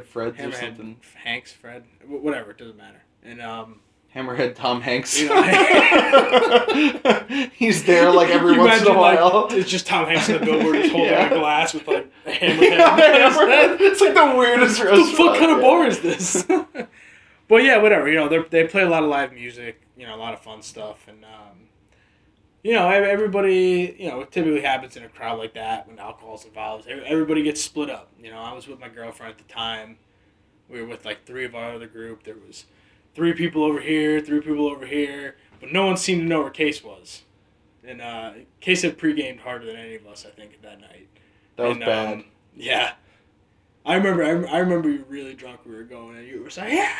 Fred's or something. Hanks, Fred, whatever, it doesn't matter. And Hammerhead Tom Hanks. He's there like every once in a while. Like, it's just Tom Hanks on the billboard just holding a glass with like a Hammerhead. It's like the weirdest restaurant. What the fuck kind of bar is this? But yeah, whatever. They play a lot of live music. A lot of fun stuff, and everybody. It typically happens in a crowd like that when alcohol's involved. Everybody gets split up. I was with my girlfriend at the time. We were with like 3 of our other group. There was 3 people over here, 3 people over here, but no one seemed to know where Case was. And Case had pre-gamed harder than any of us, I think, that night. That was bad. Yeah. I remember you really drunk. We were going, and you were saying, "Yeah,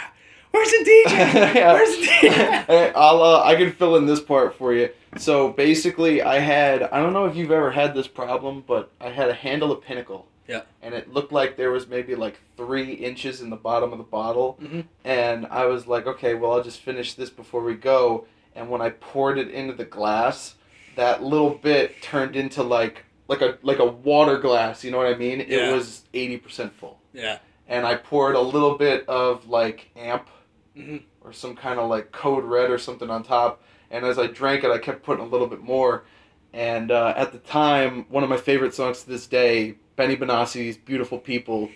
where's the DJ? Yeah. Where's the DJ?" Hey, I can fill in this part for you. So basically, I don't know if you've ever had this problem, but I had a handle of Pinnacle. Yeah. And it looked like there was maybe like 3 inches in the bottom of the bottle. Mm-hmm. And I was like, okay, well, I'll just finish this before we go. And when I poured it into the glass, that little bit turned into like a water glass, you know what I mean? Yeah. It was 80% full. Yeah. And I poured a little bit of like Amp mm-hmm. or some kind of like Code Red or something on top. And as I drank it, I kept putting a little bit more. And at the time, one of my favorite songs to this day, Benny Benassi's Beautiful People,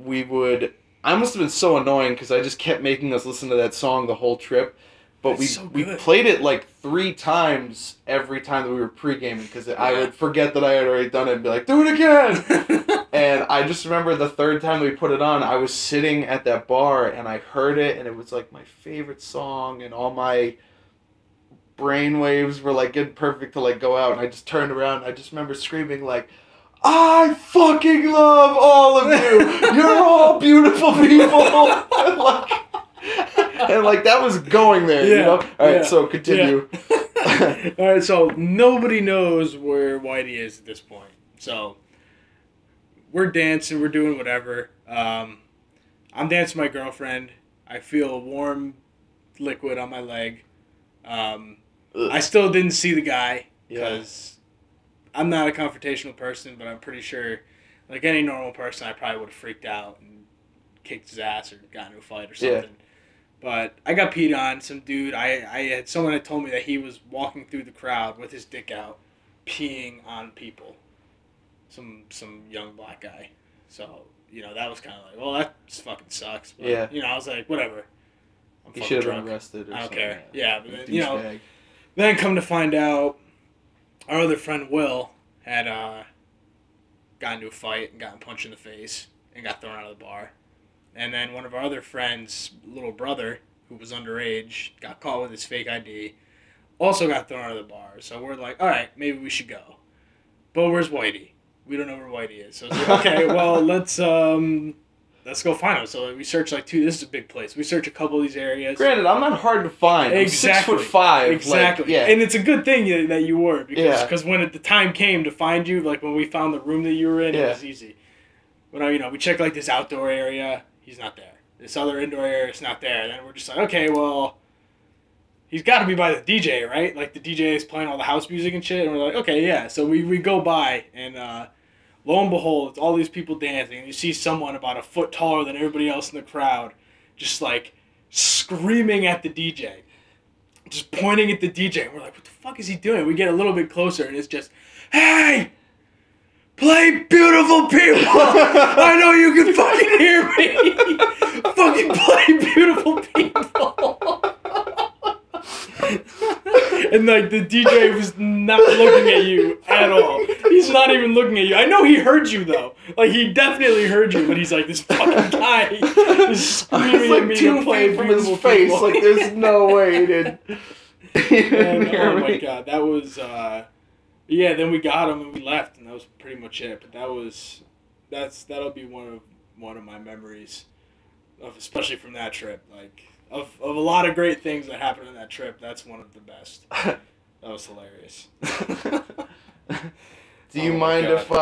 I must have been so annoying because I just kept making us listen to that song the whole trip. But we played it like 3 times every time that we were pre-gaming because I would forget that I had already done it and be like, do it again! And I just remember the 3rd time we put it on, I was sitting at that bar and I heard it and it was like my favorite song and all my brain waves were like getting perfect to like go out and I just turned around and I just remember screaming like, I fucking love all of you! You're all beautiful people! and like that was going there, Alright, so continue. Yeah. Alright, so nobody knows where Whitey is at this point. So we're dancing, we're doing whatever. I'm dancing with my girlfriend. I feel a warm liquid on my leg. I still didn't see the guy because I'm not a confrontational person, but I'm pretty sure, like any normal person, I probably would have freaked out and kicked his ass or got into a fight or something. Yeah. But I got peed on. Some dude, someone had told me that he was walking through the crowd with his dick out, peeing on people. Some young black guy. So, that was kind of like, well, that just fucking sucks. But, I was like, whatever. He should have been arrested or I don't something. care. Yeah, but then come to find out, our other friend Will had got into a fight and gotten punched in the face and got thrown out of the bar. And then one of our other friends' little brother, who was underage, got caught with his fake ID, also got thrown out of the bar. So we're like, all right, maybe we should go. But where's Whitey? We don't know where Whitey is. So it's like, okay, well, let's let's go find them. So we search like this is a big place. We search a couple of these areas. Granted, I'm not hard to find. Exactly. I'm 6'5". Exactly. Like, yeah. And it's a good thing that you were because Yeah. when the time came to find you, like when we found the room that you were in, it was easy. But we checked like this outdoor area. He's not there. This other indoor area is not there. And then we're just like, okay, well, he's got to be by the DJ, right? Like the DJ is playing all the house music and shit. And we're like, okay, yeah. So we go by and lo and behold, it's all these people dancing. And you see someone about a foot taller than everybody else in the crowd just like screaming at the DJ. Just pointing at the DJ. And we're like, what the fuck is he doing? We get a little bit closer and it's just, hey! Play Beautiful People! I know you can fucking hear me! Fucking play Beautiful People! And like the DJ was not looking at you at all. He's not even looking at you. I know he heard you though. Like he definitely heard you, but he's like, this fucking guy is screaming at me to play from Beautiful his face. People. Like there's no way he did. And, oh my god, that was yeah, then we got him and we left and that was pretty much it. But that'll be one of my memories of, especially from that trip. Like of a lot of great things that happened on that trip, that's one of the best. That was hilarious. Do you mind if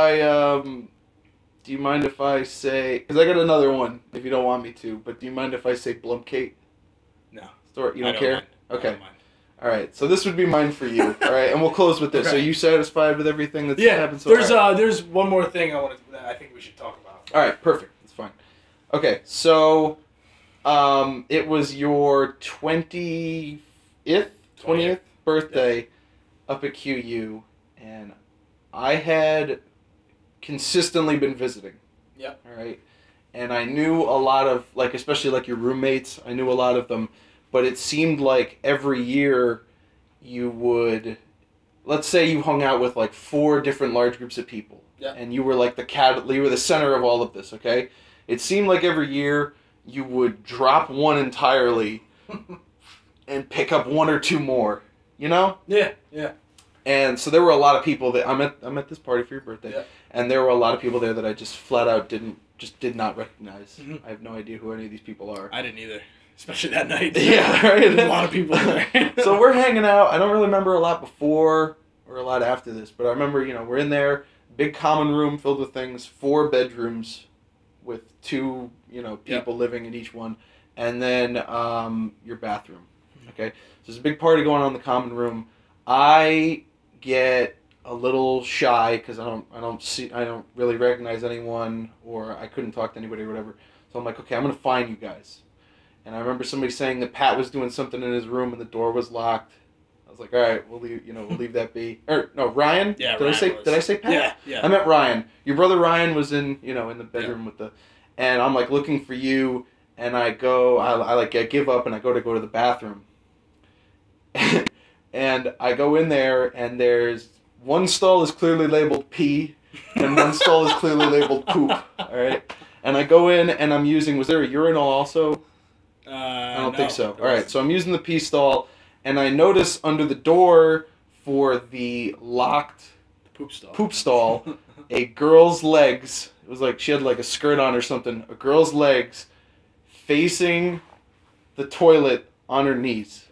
I say, because I got another one if you don't want me to, but do you mind if I say Blumpkate? No. You don't care? Mind. Okay. I don't mind. All right, so this would be mine for you. All right, and we'll close with this. Okay. So you satisfied with everything that's happened so far? There's one more thing that I think we should talk about. All right, perfect. That's fine. Okay, so it was your 20th birthday up at QU, and I had consistently been visiting. Yep. All right, and I knew a lot of, like, especially like your roommates. I knew a lot of them. But it seemed like every year you would, let's say you hung out with like 4 different large groups of people. Yeah. And you were like you were the center of all of this, okay? It seemed like every year you would drop one entirely and pick up 1 or 2 more, you know? Yeah, yeah. And so there were a lot of people that, I'm at this party for your birthday, yeah. And there were a lot of people there that I just flat out did not recognize. Mm-hmm. I have no idea who any of these people are. I didn't either. Especially that night. Yeah, right. There's a lot of people there. So we're hanging out. I don't really remember a lot before or a lot after this, but I remember, we're in there, big common room filled with things, 4 bedrooms with 2, people living in each one, and then your bathroom. Okay, so there's a big party going on in the common room. I get a little shy because I don't really recognize anyone, or I couldn't talk to anybody or whatever. So I'm like, okay, I'm gonna find you guys. And I remember somebody saying that Pat was doing something in his room and the door was locked. I was like, all right, we'll leave that be. Or no, Ryan. Yeah, Did I say Pat? Yeah, yeah. I meant Ryan. Your brother Ryan was in the bedroom with the, and I'm like looking for you, and I go, I give up and I go to the bathroom. And I go in there and there's one stall is clearly labeled pee, and one stall is clearly labeled poop. All right, and I go in and I'm using. Was there a urinal also? I don't think so. All right, so I'm using the pee stall, and I notice under the door for the locked poop stall, a girl's legs. It was like she had like a skirt on or something. A girl's legs facing the toilet on her knees.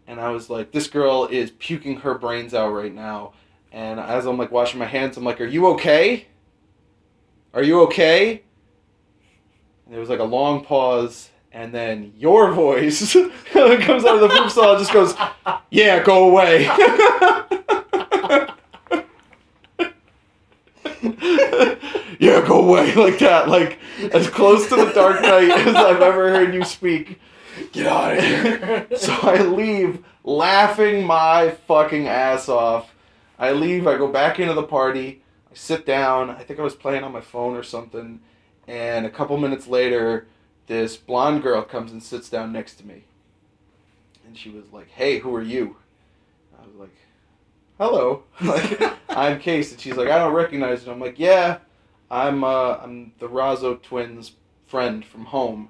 And I was like, this girl is puking her brains out right now. And as I'm like washing my hands, I'm like, are you okay? Are you okay? And there was like a long pause. And then your voice comes out of the poop stall and just goes, yeah, go away. Yeah, go away, like that. Like, as close to the Dark Knight as I've ever heard you speak. Get out of here. So I leave laughing my fucking ass off. I leave, I go back into the party, I sit down, I think I was playing on my phone or something, and a couple minutes later, this blonde girl comes and sits down next to me. And she was like, hey, who are you? I was like, hello. Like, I'm Case. And she's like, I don't recognize you. I'm like, yeah, I'm the Razzo twins' friend from home.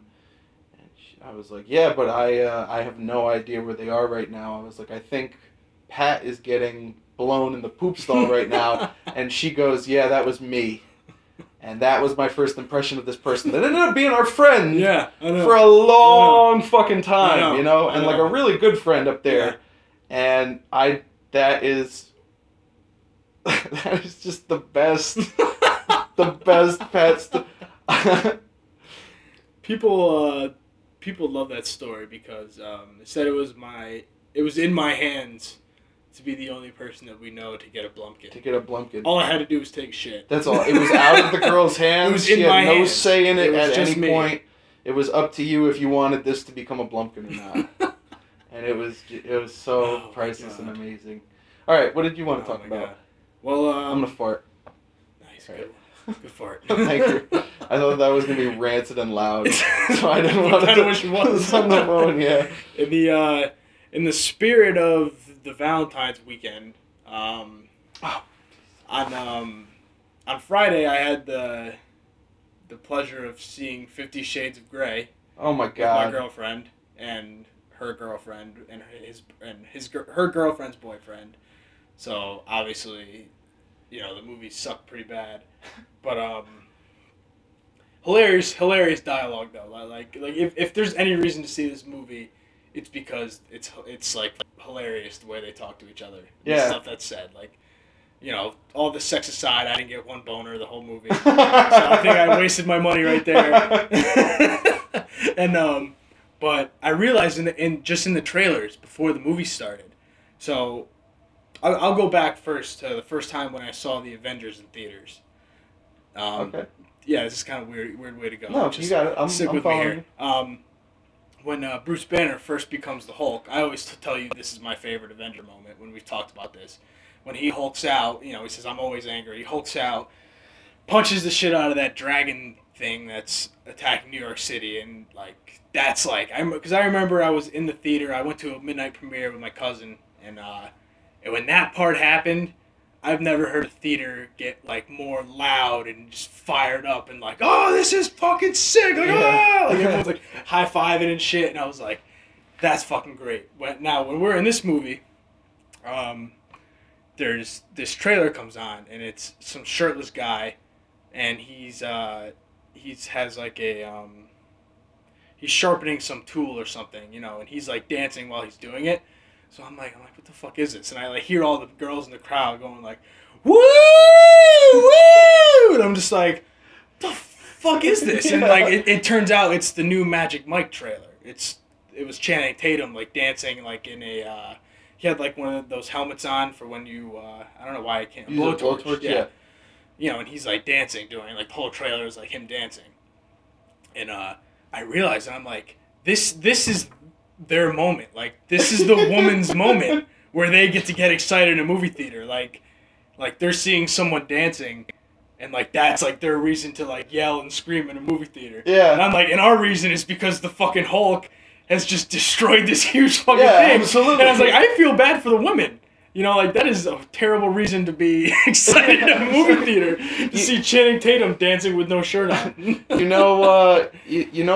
And I was like, yeah, but I have no idea where they are right now. I was like, I think Pat is getting blown in the poop stall right now. And she goes, yeah, that was me. And that was my first impression of this person. That ended up being our friend Yeah, I know. for a long fucking time, I know. you know? And I like know. a really good friend up there. Yeah. And that is just the best, the best pets. People love that story because they said it was in my hands to be the only person that we know to get a Blumpkin. All I had to do was take shit. That's all. It was out of the girl's hands. It was in she had my no hands. say in it It was at just any me. point. It was up to you if you wanted this to become a Blumpkin or not. And it was so priceless and amazing. All right, what did you want to talk about? God. Well, I'm gonna fart. Nice, good fart. Thank you. I thought that was gonna be rancid and loud, so I didn't want to. Kind of wish it was on the phone. Yeah. In the spirit of the Valentine's weekend, on Friday I had the pleasure of seeing 50 Shades of Grey. Oh my with God. my girlfriend and her girlfriend and her girlfriend's boyfriend. So obviously, you know, the movie sucked pretty bad, but hilarious dialogue though. Like if there's any reason to see this movie, it's because it's like hilarious the way they talk to each other. Yeah. The stuff that's said, like, you know, all the sex aside, I didn't get one boner the whole movie, so I think I wasted my money right there. And but I realized in the trailers before the movie started, so I'll go back first to the first time when I saw the Avengers in theaters. Okay. Yeah, this is kind of weird way to go. No, you got it. I'm Stick with following. me here. When Bruce Banner first becomes the Hulk, I always tell you this is my favorite Avenger moment when we've talked about this. When he hulks out, you know, he says, "I'm always angry." He hulks out, punches the shit out of that dragon thing that's attacking New York City, and like that's like because I remember I was in the theater. I went to a midnight premiere with my cousin, and when that part happened, I've never heard a theater get like more loud and just fired up and like, "Oh, this is fucking sick!" Like, "Oh!" Like everyone's like high fiving and shit, and I was like, "That's fucking great." Now when we're in this movie, there's this trailer comes on, and it's some shirtless guy, and he's has like a he's sharpening some tool or something, you know, and he's like dancing while he's doing it. So I'm like, what the fuck is this? And I like hear all the girls in the crowd going like, "Woo, woo!" And I'm just like, "What the fuck is this?" And like it turns out it's the new Magic Mike trailer. It was Channing Tatum like dancing like in a he had like one of those helmets on for when you I don't know why I can't blowtorch. Yeah. You know, and he's like dancing, doing like the whole trailer is like him dancing. And I realized, and I'm like, this is their moment. Like this is the woman's moment where they get to get excited in a movie theater. Like they're seeing someone dancing, and like that's like their reason to like yell and scream in a movie theater. Yeah. And I'm like, and our reason is because the fucking Hulk has just destroyed this huge fucking thing. Absolutely. And I was like, I feel bad for the women. You know, like, that is a terrible reason to be excited in a movie theater to see Channing Tatum dancing with no shirt on. you know,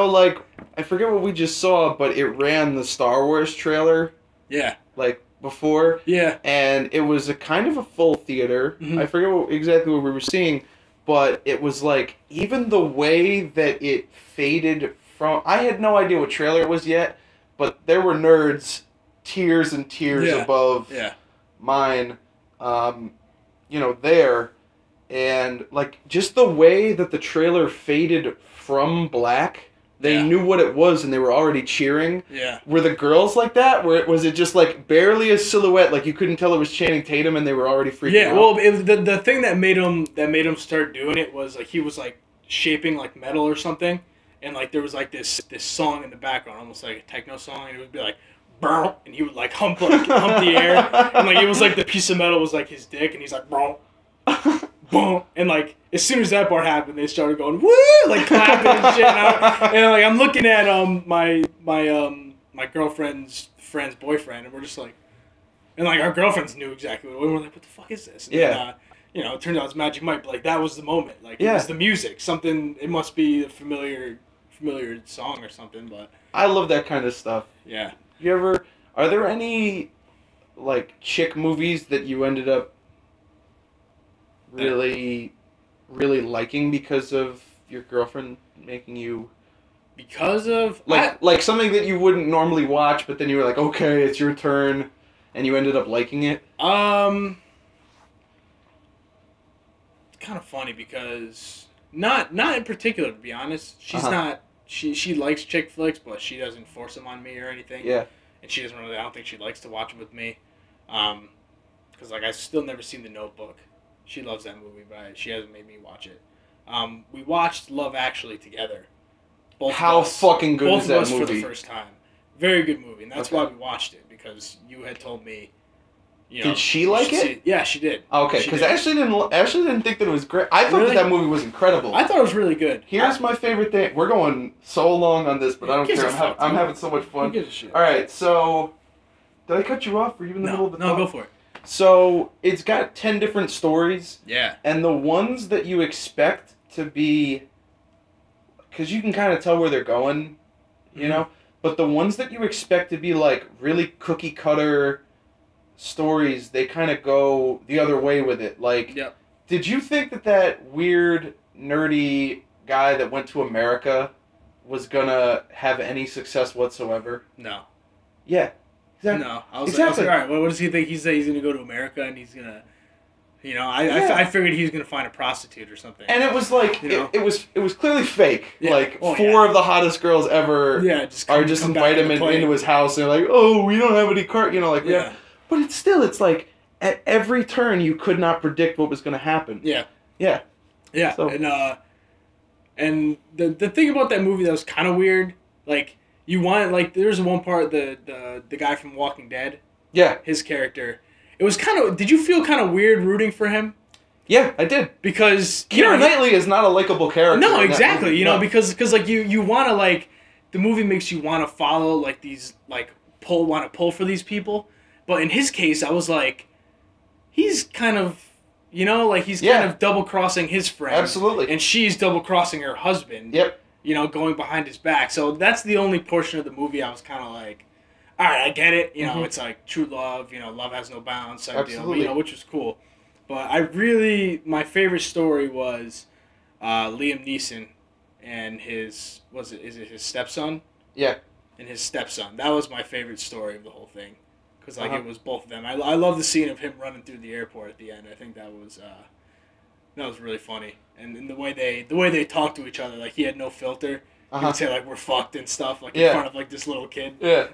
like, I forget what we just saw, but it ran the Star Wars trailer. Yeah. Like, before. Yeah. And it was a kind of a full theater. Mm-hmm. I forget exactly what we were seeing, but it was, like, even the way that it faded from... I had no idea what trailer it was yet, but there were nerds tiers and tiers above... Yeah. mine, there, and like just the way that the trailer faded from black, they knew what it was and they were already cheering. Yeah. Were the girls like that? Was it just like barely a silhouette, like you couldn't tell it was Channing Tatum and they were already freaking out? Yeah, well, the thing that made him start doing it was like he was like shaping like metal or something, and like there was like this song in the background, almost like a techno song, and it would be like. And he would like hump the air, and like it was like the piece of metal was like his dick, and he's like boom, and like as soon as that part happened, they started going woo, like clapping and shit. And like I'm looking at my girlfriend's friend's boyfriend, and we're just like, and like our girlfriends knew exactly what we were like. What the fuck is this? And then, it turned out it's Magic Mike, but like that was the moment. Like it was the music, something. It must be a familiar song or something. But I love that kind of stuff. Yeah. Are there any, like, chick movies that you ended up really really liking because of your girlfriend making you... Because of... Like something that you wouldn't normally watch, but then you were like, okay, it's your turn, and you ended up liking it? It's kind of funny because... Not in particular, to be honest. She's not... She likes chick flicks, but she doesn't force them on me or anything. Yeah. And she doesn't really... I don't think she likes to watch them with me. Because, like, I've still never seen The Notebook. She loves that movie, but she hasn't made me watch it. We watched Love Actually together. How fucking good is that movie? Both of us for the first time. Very good movie, and that's why we watched it, because you had told me, Did she like it? Yeah, she did. Okay, because Ashley didn't think that it was great. I thought that movie was incredible. I thought it was really good. Here's my favorite thing. We're going so long on this, but I don't care. I'm having so much fun. Who gives a shit? All right, so... Did I cut you off? Were you in the middle of the No, go for it. So, it's got 10 different stories. Yeah. And the ones that you expect to be... Because you can kind of tell where they're going, you know? But the ones that you expect to be, like, really cookie-cutter stories, they kind of go the other way with it. Like, did you think that weird, nerdy guy that went to America was gonna have any success whatsoever? No. Yeah. Exactly. No. I was like, all right, what does he think? He said he's going to go to America and he's going to... I figured he was going to find a prostitute or something. And it was like, it was clearly fake. Yeah. Like, four of the hottest girls ever just invite him into his house. And they're like, oh, we don't have any car, But it's like, at every turn, you could not predict what was going to happen. Yeah. Yeah. Yeah. So. And the thing about that movie that was kind of weird, like, you want, like, there's one part, the guy from Walking Dead. Yeah. His character. It was kind of... Did you feel kind of weird rooting for him? Yeah, I did. Because... Keira Knightley is not a likable character. No, exactly. Because like, you want to, like... The movie makes you want to follow, like, these... Like, want to pull for these people. But in his case, I was like... He's kind of... he's kind of double-crossing his friend. Absolutely. And she's double-crossing her husband. Yep. Going behind his back. So that's the only portion of the movie I was kind of like... All right, I get it. It's like true love. Love has no bounds type deal. Which was cool. But my favorite story was Liam Neeson and his his stepson? Yeah. And his stepson. That was my favorite story of the whole thing, because it was both of them. I love the scene of him running through the airport at the end. I think that was really funny, and the way they talked to each other, like he had no filter. He would say, like, we're fucked and stuff, like, in front of, like, this little kid. Yeah.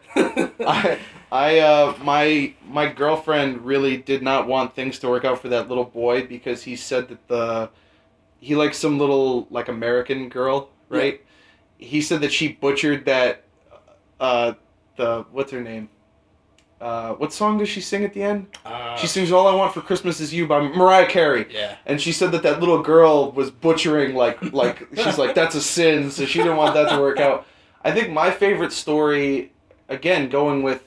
My girlfriend really did not want things to work out for that little boy, because he said that he likes some little, like, American girl, right? Yeah. He said that she butchered that, what's her name? What song does she sing at the end? She sings All I Want for Christmas Is You by Mariah Carey. Yeah. And she said that little girl was butchering, like she's like, that's a sin, so she didn't want that to work out. I think my favorite story, again, going with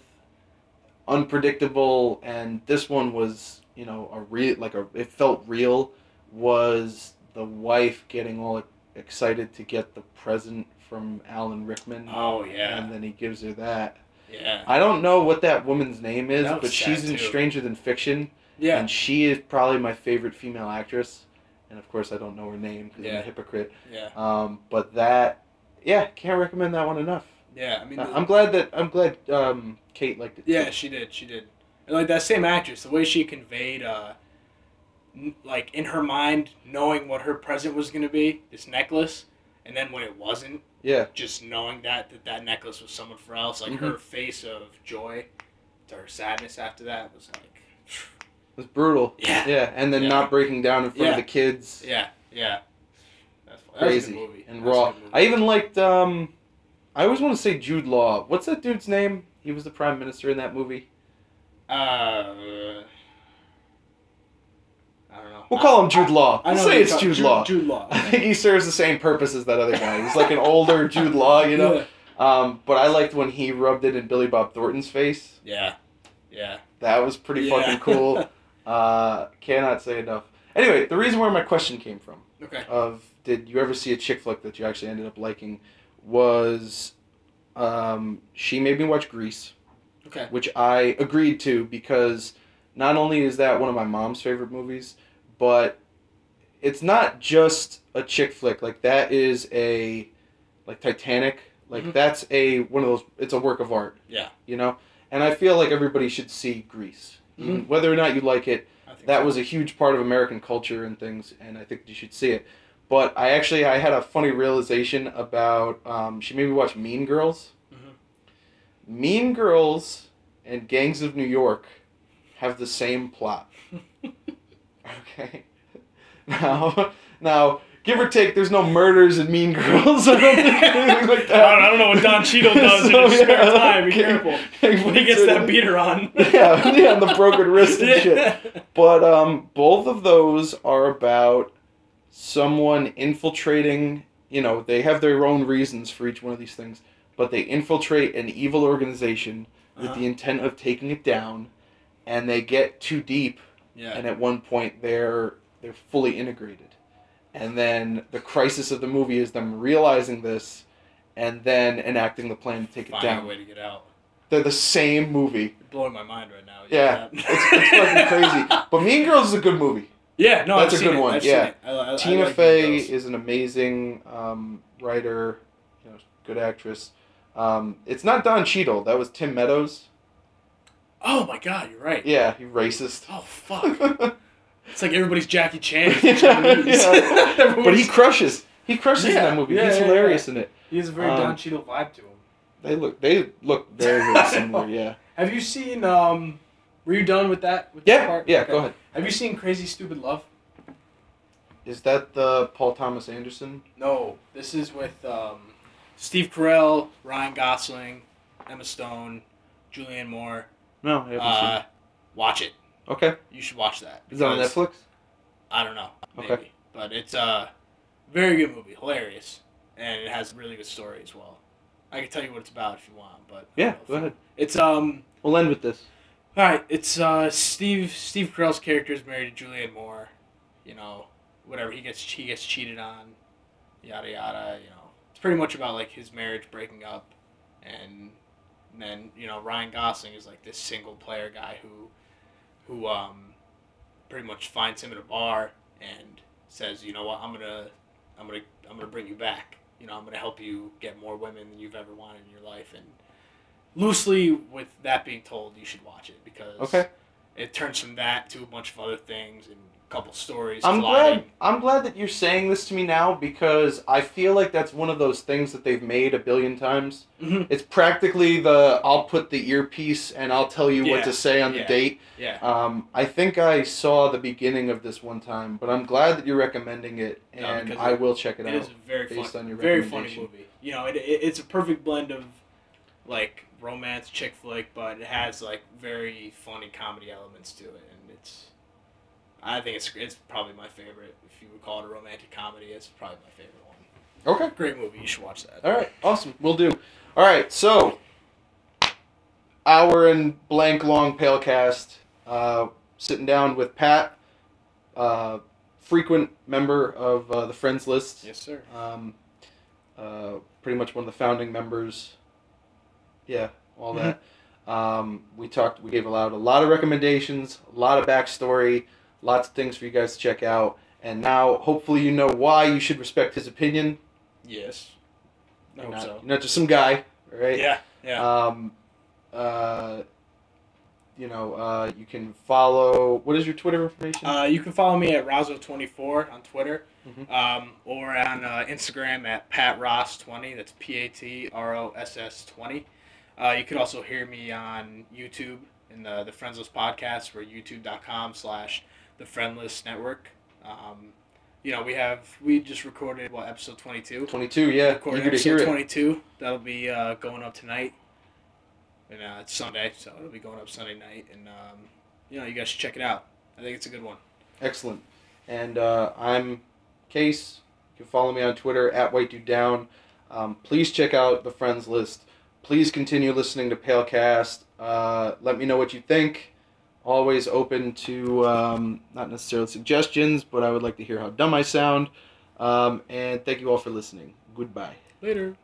unpredictable, and this one was, it felt real, was the wife getting all excited to get the present from Alan Rickman. Oh, yeah. And then he gives her that. Yeah. I don't know what that woman's name is, but sad she's in too. Stranger Than Fiction. Yeah. And she is probably my favorite female actress. And of course I don't know her name because I'm a hypocrite. Yeah. But that, can't recommend that one enough. Yeah, I mean... I'm glad Kate liked it too. Yeah, she did. And, like, that same actress, the way she conveyed, like, in her mind, knowing what her present was going to be, this necklace, and then when it wasn't, just knowing that necklace was someone for else, like, her face of joy to her sadness after that was, like... It was brutal. Yeah. Yeah, and then not breaking down in front of the kids. Yeah. That's crazy. That was a good movie. And raw. I even liked, I always want to say Jude Law. What's that dude's name? He was the prime minister in that movie. I don't know. We'll call him Jude Law. We'll say it's Jude Law. Jude Law. I think he serves the same purpose as that other guy. He's like an older Jude Law, Yeah. But I liked when he rubbed it in Billy Bob Thornton's face. Yeah. That was pretty fucking cool. Cannot say enough. Anyway, the reason where my question came from, of did you ever see a chick flick that you actually ended up liking, was she made me watch Grease. Okay. Which I agreed to, because not only is that one of my mom's favorite movies, but it's not just a chick flick. Like, that is like Titanic. Like, that's one of those, it's a work of art. Yeah. You know? And I feel like everybody should see Grease. Even whether or not you like it, that was a huge part of American culture and things, and I think you should see it. But I had a funny realization about, she made me watch Mean Girls. Mean Girls and Gangs of New York have the same plot. Okay? Now, give or take, there's no murders in Mean Girls. I don't think anything like that. I don't know what Don Cheadle does in his spare time. Be careful. When he gets that beater on. yeah, the broken wrist and shit. But both of those are about someone infiltrating, they have their own reasons for each one of these things, but they infiltrate an evil organization with the intent of taking it down, and they get too deep, and at one point they're fully integrated. And then the crisis of the movie is them realizing this and then enacting the plan to take it down. Finding a way to get out. They're the same movie. You're blowing my mind right now. Yeah, it's fucking crazy. But Mean Girls is a good movie. Yeah, no, that's I've a good seen one. I've yeah, seen it. Tina like Fey is an amazing writer, good actress. It's not Don Cheadle. That was Tim Meadows. Oh my God, you're right. Yeah, you racist. Oh fuck. It's like everybody's Jackie Chan. Yeah. But he crushes. He crushes in that movie. He's hilarious in it. He has a very Don Cheadle vibe to him. They look very, very similar. Yeah. Have you seen? Were you done with that? Yeah. Part? Yeah. Okay. Go ahead. Have you seen Crazy Stupid Love? Is that the Paul Thomas Anderson? No. This is with Steve Carell, Ryan Gosling, Emma Stone, Julianne Moore. No, I haven't seen it. Watch it. Okay. You should watch that. Is that on Netflix? I don't know. Maybe. Okay. But it's a very good movie. Hilarious. And it has a really good story as well. I can tell you what it's about if you want, but... Yeah, go ahead. It's, We'll end with this. Alright, it's, Steve Carell's character is married to Julianne Moore. Whatever, he gets cheated on. Yada, yada, It's pretty much about, like, his marriage breaking up. And then, Ryan Gosling is, like, this single-player guy who pretty much finds him at a bar and says, you know what, I'm gonna bring you back. I'm gonna help you get more women than you've ever wanted in your life. And loosely, with that being told, you should watch it because it turns from that to a bunch of other things and a couple stories. I'm glad that you're saying this to me now because I feel like that's one of those things that they've made a billion times. Mm-hmm. It's practically I'll put the earpiece and I'll tell you what to say on the date. Yeah. I think I saw the beginning of this one time, but I'm glad that you're recommending it, and I will check it out. It is a very based on your very funny recommendation. movie. It's a perfect blend of like romance, chick flick, but it has like very funny comedy elements to it, and I think it's probably my favorite. If you would call it a romantic comedy, it's probably my favorite one. Okay. Great movie. You should watch that. All right. Awesome. We'll do. All right. So, hour and blank long PALECAST. Sitting down with Pat, frequent member of the Friends List. Yes, sir. Pretty much one of the founding members. Yeah, all that. We gave out a lot of recommendations, a lot of backstory, lots of things for you guys to check out. And now, hopefully, you know why you should respect his opinion. Yes. I You're hope so. You're not just some guy, right? Yeah. You can follow. What is your Twitter information? You can follow me at Razzo24 on Twitter, Mm-hmm. or on Instagram at PatRoss20. That's PATROSS20. You could also hear me on YouTube in the Friendslist Podcast. We're youtube.com/the Friendlist Network. We just recorded episode 22. 22, yeah. Recorded Eager to hear episode it. 22. That'll be going up tonight. And it's Sunday, so it'll be going up Sunday night. And, you guys should check it out. I think it's a good one. Excellent. And I'm Case. You can follow me on Twitter at WhiteDudeDown. Please check out the Friends List. Please continue listening to PALECAST. Let me know what you think. Always open to not necessarily suggestions, but I would like to hear how dumb I sound. And thank you all for listening. Goodbye. Later.